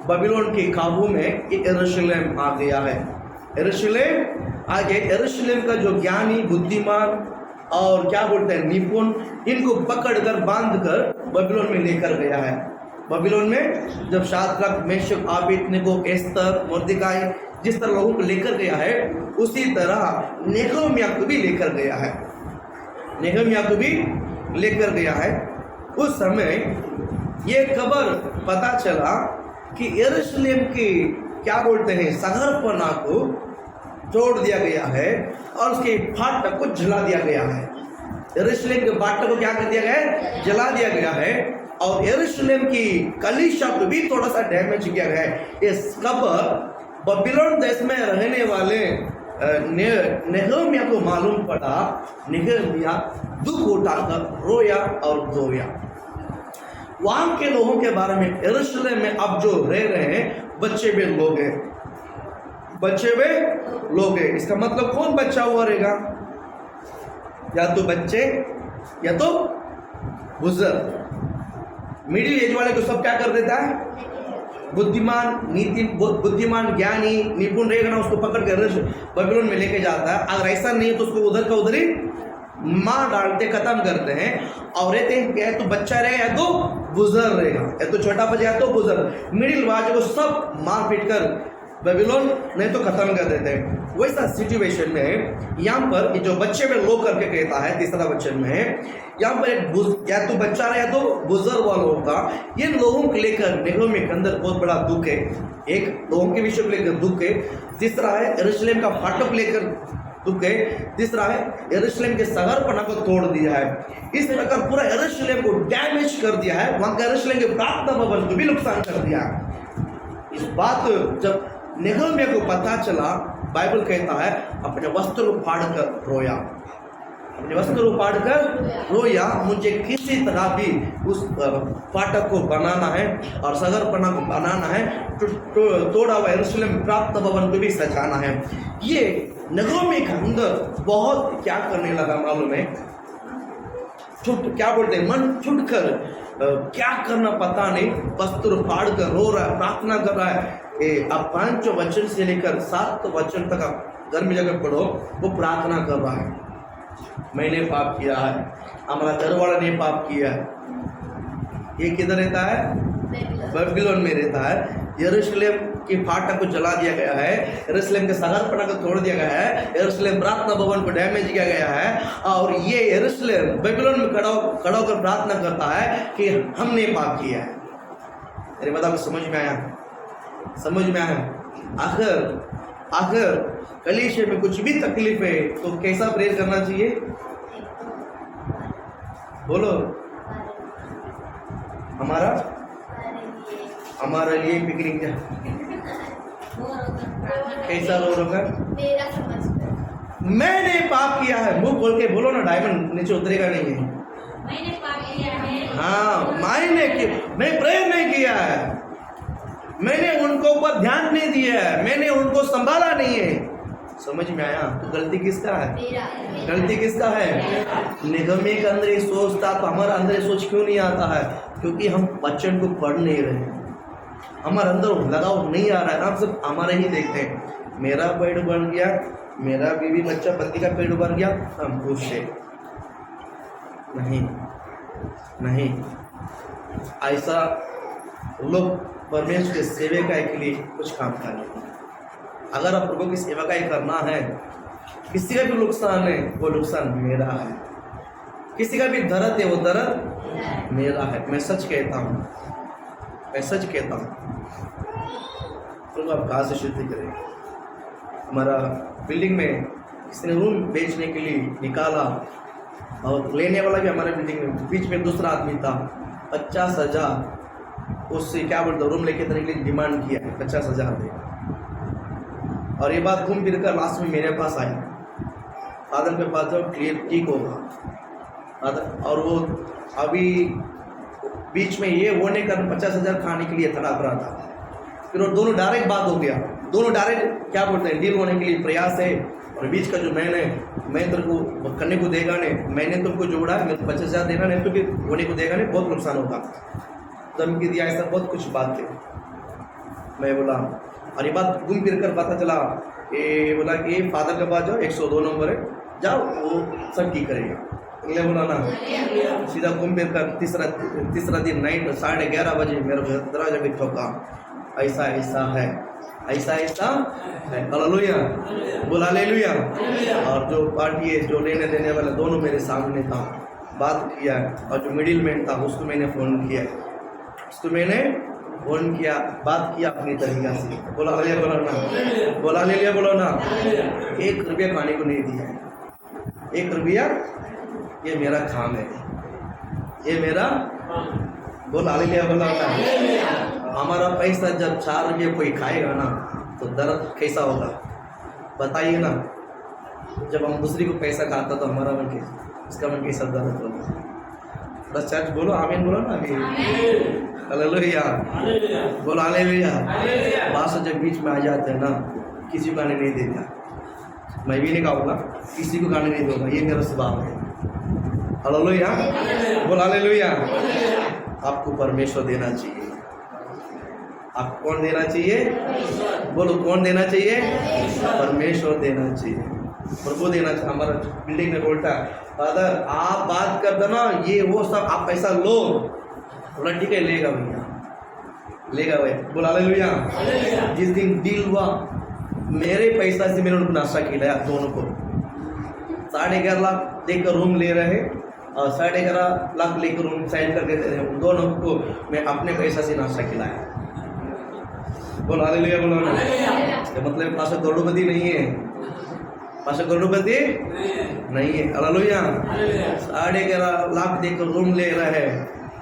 बबीलोन के काबू में यरूशलेम आ गया है। यरूशलेम आगे यरूशलेम का जो ज्ञानी, बुद्धिमान और क्या बोलते हैं निपुण, इनको पकड़कर बांधकर बबीलोन में लेकर गया है। बबीलोन में जब शाद्रक, मेशक, आबेदनेगो, एस्तर, मोर्देकाई जिस तरह लोगों को लेकर गया है, उसी तरह नेहमिया को भी लेकर गया है। नेहमिया को भी लेकर गया है। उस समय ये खबर पता चला कि यरूशलेम की क्या बोलते हैं शहरपना को तोड़ दिया गया है और उसके फाटक को जला दिया गया है। यरूशलेम के फाटक को क्या कर दिया गया है, जला दिया गया है। और यरूशलेम की कलीसिया को भी थोड़ा सा डैमेज किया गया है। इस खबर बबीलोन देश में रहने वाले नेहमिया को मालूम पड़ा। नेहमिया दुख उठाकर रोया और धोया। वहां के लोगों के बारे में, यरूशलेम में अब जो रह रहे हैं बच्चे वे लोग हैं, बच्चे वे लोग हैं। इसका मतलब कौन बच्चा हुआ रहेगा, या तो बच्चे या तो बुजुर्ग। मिडिल एज वाले को सब क्या कर देता है, बुद्धिमान, बुद्धिमान, ज्ञानी, निपुण रहेगा ना, उसको पकड़ कर बबीलोन में लेके जाता है। अगर ऐसा नहीं है तो उसको उधर का उधर ही मार डालते, खत्म करते हैं। और रहते हैं या तो बच्चा रहेगा या तो बुजुर्ग रहेगा, या तो छोटा बच्चा या तो बुजुर्ग, मिडिल वाले को सब मार पीट कर बेबीलोन नहीं तो खत्म कर देते हैं। वैसा सिचुएशन में यहाँ पर जो बच्चे में लोग करके कहता है तीसरा वचन में, यहाँ पर एक या तो बच्चा रहे या तो बुजुर्ग वालों का, ये लोगों को लेकर नेहमिया के अंदर बहुत बड़ा दुख है। एक लोगों के विषय को लेकर दुख है, तीसरा है यरूशलेम का फाटक लेकर दुख है, तीसरा है यरूशलेम के शहरपना को तोड़ दिया है। इस प्रकार पूरा यरूशलेम को डैमेज कर दिया है, वहां का यरूशलेम के प्रार्थना भवन को भी नुकसान कर दिया है। इस बात जब नेहमिया को पता चला, बाइबल कहता है अपने वस्त्र को फाड़ कर रोया, अपने वस्त्र को फाड़ कर रोया। मुझे किसी तरह भी उस फाटक को बनाना है और शहरपना को बनाना है, तोड़ा हुआ यरूशलेम प्रार्थना भवन को भी सजाना है। ये नेहमिया के अंदर बहुत क्या करने लगा मालूम है, क्या बोलते हैं, मन छुट कर क्या करना पता नहीं, वस्त्र फाड़ कर रो रहा है, प्रार्थना कर रहा है। अब 5 वचन से लेकर 7 वचन तक आप घर में जाकर पढ़ो, वो प्रार्थना कर रहा है, मैंने पाप किया है, हमारा घर वाला ने पाप किया है। ये किधर रहता है, बबीलोन में रहता है। यरूशलेम की फाटक को जला दिया गया है, यरूशलेम के शहरपना को तोड़ दिया गया है, यरूशलेम प्रार्थना भवन को डैमेज किया गया है। और ये यरूशलेम बबीलोन में खड़ा होकर प्रार्थना करता है कि हमने पाप किया है। मेरे बात आपको समझ में आया, समझ में आया। आखिर कलीसिया में कुछ भी तकलीफ है तो कैसा प्रेयर करना चाहिए, बोलो, हमारा लिए पिकनिक जा, कैसा रो रहा, मैंने पाप किया है, मुंह खोल के बोलो ना, डायमंड नीचे उतरेगा नहीं है। मैंने पाप किया है, हाँ, मैं प्रेयर नहीं किया है, मैंने उनको ऊपर ध्यान नहीं दिया है, मैंने उनको संभाला नहीं है। समझ में आया? तो गलती किसका है, गलती किसका है? नेहमिया के अंदर ये सोच था, तो हमारे अंदर ये सोच क्यों नहीं आता है? क्योंकि हम वचन को पढ़ नहीं रहे, हमारे अंदर लगाव नहीं आ रहा है। हम सब हमारे ही देखते हैं, मेरा पेड़ बन गया, मेरा बीवी बच्चा पति का पेड़ बन गया, हम खुश है। नहीं, ऐसा लोग परमेश्वर के सेवकाई के लिए कुछ काम करें। अगर आप प्रभु की सेवकाई करना है, किसी का भी नुकसान है वो नुकसान मेरा है, किसी का भी दर्द है वो दर्द मेरा है। मैं सच कहता हूँ, प्रभु आप कहाँ से शुद्धि करें। हमारा बिल्डिंग में किसी ने रूम बेचने के लिए निकाला और लेने वाला भी हमारे बिल्डिंग में, बीच में दूसरा आदमी था। 50,000 उससे क्या बोलते रूम लेके देने के लिए डिमांड किया, 50,000 दे। और ये बात घूम फिर कर लास्ट में मेरे पास आई, फादर के पास जाओ क्लियर ठीक होगा। और वो अभी बीच में ये होने का 50,000 खाने के लिए तड़प रहा था। फिर वो दोनों डायरेक्ट बात हो गया, दोनों डायरेक्ट क्या बोलते हैं डील होने के लिए प्रयास है। और बीच का जो मैं तेरे को करने को देगा नहीं, मैंने तुमको जोड़ा है, मेरे को 50,000 देना नहीं तो फिर होने को देगा नहीं, बहुत नुकसान होगा। धमकी दिया, ऐसा बहुत कुछ बात थी। मैं बोला और ये बात घूम फिर कर पता चला, ये बोला कि फादर के पास जाओ 102 नंबर है, जाओ वो सब ठीक करेगा। अगले बोला ना, सीधा घूम फिर कर तीसरा दिन नाइट 11:30 बजे मेरे दरवाजा पे ठोका, ऐसा ऐसा है, ऐसा ऐसा है। हालेलुया, बोला हालेलुया। और जो पार्टी है, जो लेने देने वाला दोनों मेरे सामने था, बात किया। और जो मिडिल मैन था उसको मैंने फ़ोन किया, बात किया अपनी तरीक़ा से। बोला हालेलुया, बोला ना, बोला हालेलुया, बोला ना। 1 रुपया खाने को नहीं दिया, 1 रुपया, ये मेरा काम है, ये मेरा, बोला हालेलुया, बोला ना। हमारा पैसा जब 4 रुपये कोई खाएगा ना तो दर्द कैसा होगा बताइए ना। जब हम दूसरी को पैसा खाता तो हमारा मन उसका मन कैसा दर्द होगा। बस चर्च बोलो आमीन, बोलो ना अभी, हालेलुया, बोलो हालेलुया। बात जब बीच में आ जाते हैं ना, किसी को गाने नहीं देता, मैं भी नहीं गाऊंगा, किसी को गाने नहीं दूंगा, ये मेरा स्वभाव है। हालेलुया, बोलो हालेलुया। आपको परमेश्वर देना चाहिए। आप कौन देना चाहिए? बोलो कौन देना चाहिए? परमेश्वर देना चाहिए, प्रभु देना चाहिए। हमारा बिल्डिंग में बोलता है, फादर आप बात कर दो ना, ये वो सब आप पैसा लो। बोला ठीक है, लेगा भैया, लेगा भाई। बोला हालेलुया। जिस दिन डील हुआ, मेरे पैसा से मैंने उनको नाश्ता खिलाया दोनों को। 11.5 लाख देकर रूम ले रहे और 11.5 लाख लेकर रूम साइन करके दे रहे, दोनों को मैं अपने पैसा से नाश्ता खिलाया। बोलो हालेलुया, बोलो ना। मतलब पास करोड़पति नहीं है, पास करोड़पति नहीं है। हालेलुया। 11.5 लाख देकर रूम ले रहा है,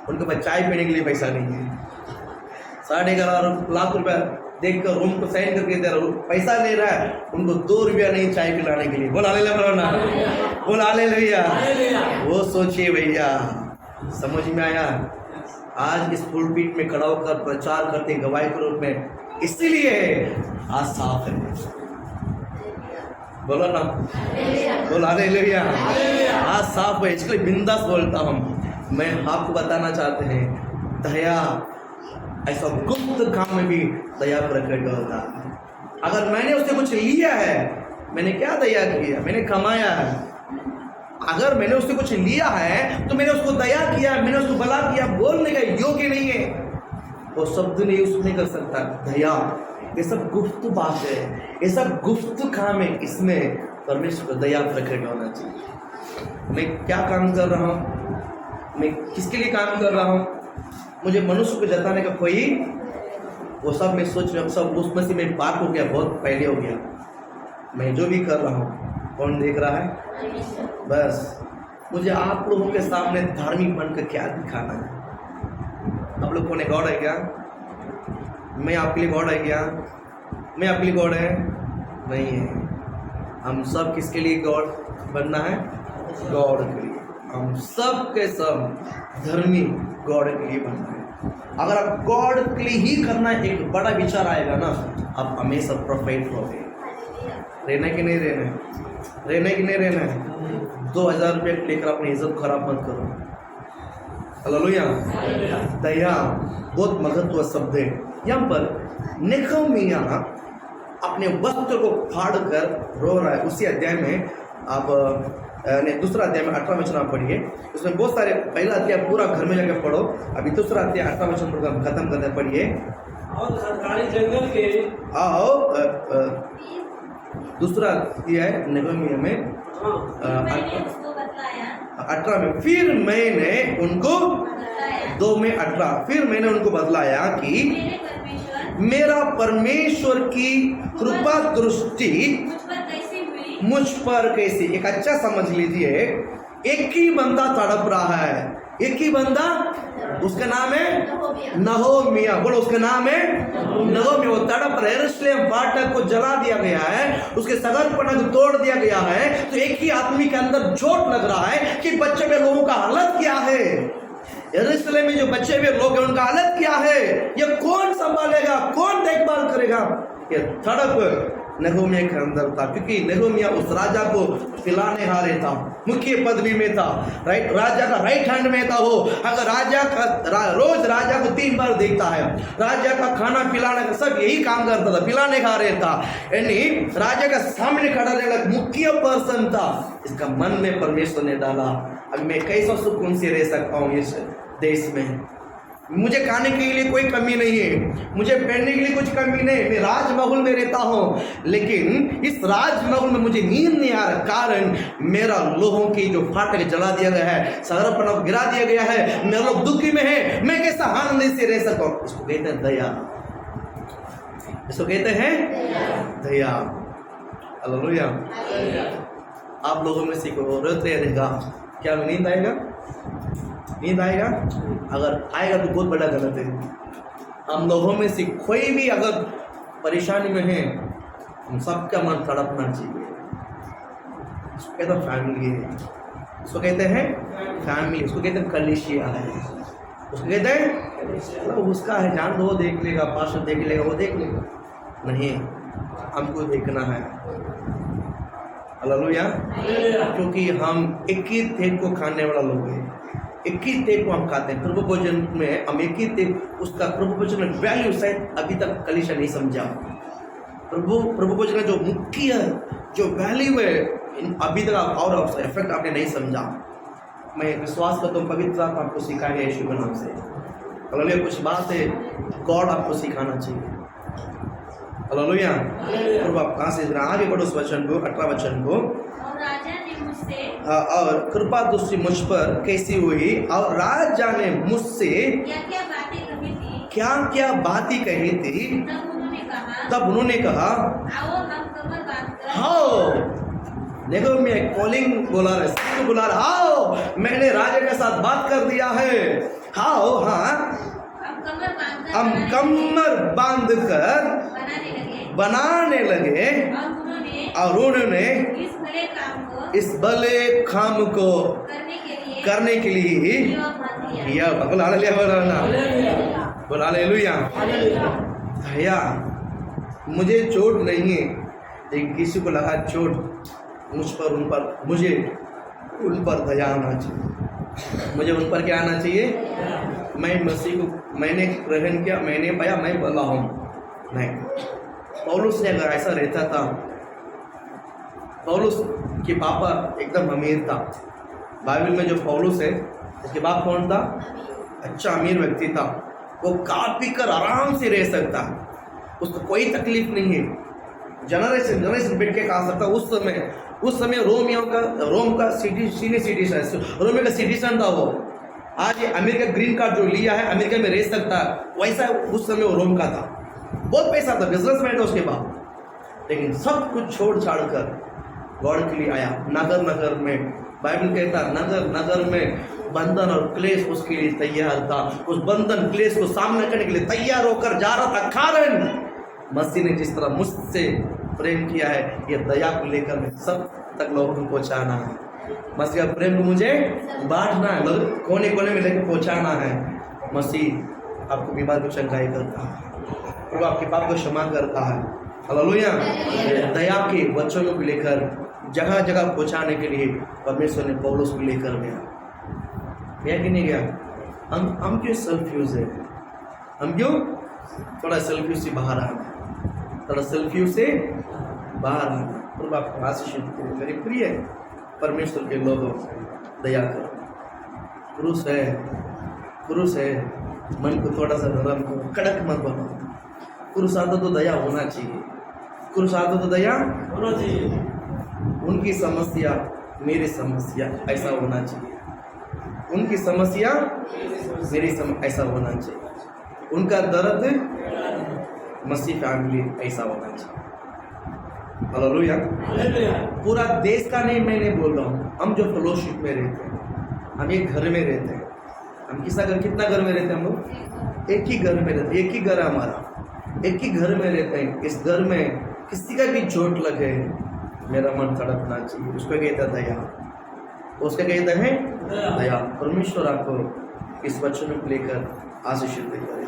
उनके पास चाय पीने के लिए पैसा नहीं है। 11.5 लाख रुपया देखकर रूम को साइन करके दे रहा, पैसा ले रहा है, उनको 2 रुपया नहीं चाय पिलाने के लिए। बोल हालेलुया, बोलो ना, बोल हालेलुया। वो सोचिए भैया, समझ में आया? आज इस पुलपिट में खड़ा होकर प्रचार करते गवाही के रूप में, इसीलिए आज साफ है। बोलो ना, बोल हालेलुया। आज साफ है, इसलिए बिंदास बोलता हूँ। मैं आपको बताना चाहते हैं, दया ऐसा गुप्त काम में भी दया प्रकट होता है। अगर मैंने उससे कुछ लिया है, मैंने क्या दया किया? मैंने कमाया है। अगर मैंने उससे कुछ लिया है तो मैंने उसको दया किया, मैंने उसको भला किया, बोलने का योग्य नहीं है, वो शब्द नहीं यूज नहीं कर सकता। दया ये सब गुप्त बात है, ये सब गुप्त काम है, इसमें परमेश्वर को दया प्रकट होना चाहिए। मैं क्या काम कर रहा हूँ? मैं किसके लिए काम कर रहा हूँ? मुझे मनुष्य को जताने का कोई, वो सब मैं सोच रहा हूँ, सब उसमें से मैं पार हो गया, बहुत पहले हो गया। मैं जो भी कर रहा हूँ, कौन देख रहा है? बस मुझे आप लोगों के सामने धार्मिक बनकर क्या दिखाना है? आप लोग कौन है? गॉड है क्या? मैं आपके लिए गॉड है क्या? मैं आपके लिए गॉड है? नहीं है। हम सब किसके लिए गॉड बनना है? गॉड के लिए। हम सब के सब धर्मी गॉड के लिए बनना है। अगर आप गॉड के लिए ही करना है, एक बड़ा विचार आएगा ना, आप हमेशा प्रोफेट रहोगे। रहना कि नहीं रहना है? रहना कि नहीं रहना है? 2000 रुपये लेकर अपनी इज्जत खराब मत करो। हालेलुया। दया बहुत महत्व शब्द है। यहाँ पर नेहमीया अपने वस्त्र को फाड़ कर रो रहा है। उसी अध्याय में आप दूसरा अध्याय में 18 वचन आप पढ़िए। उसमें बहुत सारे, पहला अध्याय पूरा घर में जाकर पढ़ो, अभी दूसरा अध्याय 18 वचन पर खत्म करते पढ़िए। और सरकारी जंगल के दूसरा अध्याय नेहमीया में 18 में, फिर मैंने उनको 2 में 18, फिर मैंने उनको बतलाया कि मेरा परमेश्वर की कृपा दृष्टि मुझ पर कैसी, एक अच्छा समझ लीजिए, एक ही बंदा तड़प रहा है, एक ही बंदा, उसका नाम है नहोमिया। बोलो, उसका नाम है नहोमिया। वो तड़प रहे, यरूशलेम फाटक को जला दिया गया है, उसके सगरपना को तोड़ दिया गया है। तो एक ही आदमी के अंदर चोट लग रहा है कि बच्चे में लोगों का हालत क्या है, यरूशलेम में जो बच्चे हुए लोग हैं उनका हालत क्या है, ये कौन संभालेगा, कौन देखभाल करेगा। ये तड़प नहोमिया के अंदर था, क्योंकि नहोमिया उस राजा को खिलाने हारे था, मुख्य पदवी में था, राइट, राजा का राइट हैंड में था वो। अगर राजा का रोज राजा को 3 बार देखता है, राजा का खाना पिलाने का सब यही काम करता था, पिलाने का हारे था, यानी राजा का सामने खड़ा रहना मुख्य पर्सन था। इसका मन में परमेश्वर ने डाला, अब मैं कैसा सुकून से रह सकता हूँ इस देश में, मुझे खाने के लिए कोई कमी नहीं है, मुझे पहनने के लिए कुछ कमी नहीं, मैं राजमहल में रहता हूँ, लेकिन इस राजमहल में मुझे नींद नहीं आ रहा, कारण मेरा लोगों की जो फाटक जला दिया गया है, सगरपना गिरा दिया गया है, मेरे लोग दुखी में है, मैं कैसा आनंद से रह सकता हूँ। इसको कहते हैं दया, इसको कहते हैं दया। हालेलुया। आप लोगों में से कोई रोते रहेगा, क्या नींद आएगा? नींद आएगा? अगर आएगा तो बहुत बड़ा गलत है। हम लोगों में से कोई भी अगर परेशानी में है, हम सबका मन तड़पना चाहिए। उसको कहते हैं फैमिली है, उसको कहते हैं फैमिली, उसको कहते हैं कलीसिया है, उसको कहते हैं तो उसका है, जान दो, देख लेगा, पास्टर देख लेगा, वो देख लेगा, नहीं, हमको देखना है। हालेलुया। क्योंकि हम एक ही तेल को खाने वाला लोग हैं, एक ही तेल को हम खाते हैं। प्रभु भोजन में हम एक ही तेल, उसका प्रभु भोजन में वैल्यू शायद अभी तक कलीसिया नहीं समझा। प्रभु भोजन का जो मुख्य जो वैल्यू है अभी तक और इफेक्ट आपने नहीं समझा। मैं विश्वास करता हूँ पवित्र आत्मा आपको सिखाएगा यीशु के नाम से। हालेलुया। कुछ बात है गॉड आपको सिखाना चाहिए। हालेलुया। प्रभु आप कहाँ से आगे बढ़ो उस वचन को, 18 वचन को। और राजा ने मुझसे, और कृपा दृष्टि मुझ पर कैसी हुई, और राजा ने मुझसे क्या क्या बातें कही थी, क्या क्या बातें कही थी। तब उन्होंने कहा आओ हम कमर बांधकर, हाँ, देखो मैं कॉलिंग बुला रहा, सबको बुला रहा, आओ, मैंने राजा के साथ बात कर दिया है, आओ, हाँ, हम कमर बांध कर बनाने लगे, और उन्होंने इस भले काम को करने के लिए किया। बुला ले हालेलुया। भैया मुझे चोट नहीं है, लेकिन किसी को लगा चोट मुझ पर, उन पर, मुझे उन पर दया आना चाहिए, मुझे उन पर क्या आना चाहिए। मैं मसीह को मैंने ग्रहण किया, मैंने पाया, मैं बोला हूँ नहीं। पौलुस ने अगर ऐसा रहता था, पौलुस के पापा एकदम अमीर था। बाइबल में जो पौलुस है उसके बाप कौन था? अच्छा अमीर व्यक्ति था। वो खा पी कर आराम से रह सकता, उसको कोई तकलीफ नहीं है, जनरेशन बैठ के खा सकता। उस समय रोम का सीनियर सिटीजन, रोम का सिटीजन था वो। आज ये अमेरिका ग्रीन कार्ड जो लिया है, अमेरिका में रह सकता, वैसा उस समय वो रोम का था। बहुत पैसा था, बिजनेसमैन था उसके बाद, लेकिन सब कुछ छोड़ छाड़ कर गॉड के लिए आया। नगर नगर में, बाइबल कहता नगर नगर में बंधन और क्लेश उसके लिए तैयार था। उस बंधन क्लेश को सामना करने के लिए तैयार होकर जा रहा था, कारण मसीह ने जिस तरह मुझसे प्रेम किया है, ये दया को लेकर मैं सब तक लोगों को पहुँचाना है। मसीह का प्रेम को मुझे बांटना है, लोग कोने कोने में लेकर पहुँचाना है। मसीह आपको बीमार को चंगाई करता है, प्रभु आपके पाप को क्षमा करता है। हालेलुया। दया के वचनों को लेकर जगह जगह पहुँचाने के लिए परमेश्वर ने पौलुस को लेकर गया कि नहीं गया? हम क्यों सेल्फ है? हम क्यों थोड़ा सेल्फ से बाहर आना, थोड़ा सेल्फ से बाहर आना। प्रभु आपको आशीष दें। मेरे प्रिय परमेश्वर के लोगों, दया करो। पुरुष है, मन को थोड़ा सा नरम करो, कड़क मत बनाओ। पुरुष आता तो दया होना चाहिए, पुरुष आता तो दया होना चाहिए। उनकी समस्या मेरी समस्या ऐसा होना चाहिए, उनकी समस्या मेरी ऐसा होना चाहिए, उनका दर्द मसीह फैमिली ऐसा होना चाहिए। हालेलुया। हालेलुया। पूरा देश का नहीं मैं नहीं बोल रहा हूँ, हम जो फेलोशिप में रहते हैं, हम एक घर में रहते हैं। हम कितना घर में रहते हैं हम लोग? एक ही घर में रहते हैं, एक ही घर है हमारा, एक ही घर में रहते हैं। इस घर में किसी का भी चोट लगे मेरा मन तड़पना चाहिए। उसको कहता दया, उसका कहता है दया। परमेश्वर आपको इस वचन को लेकर आशीषित करे।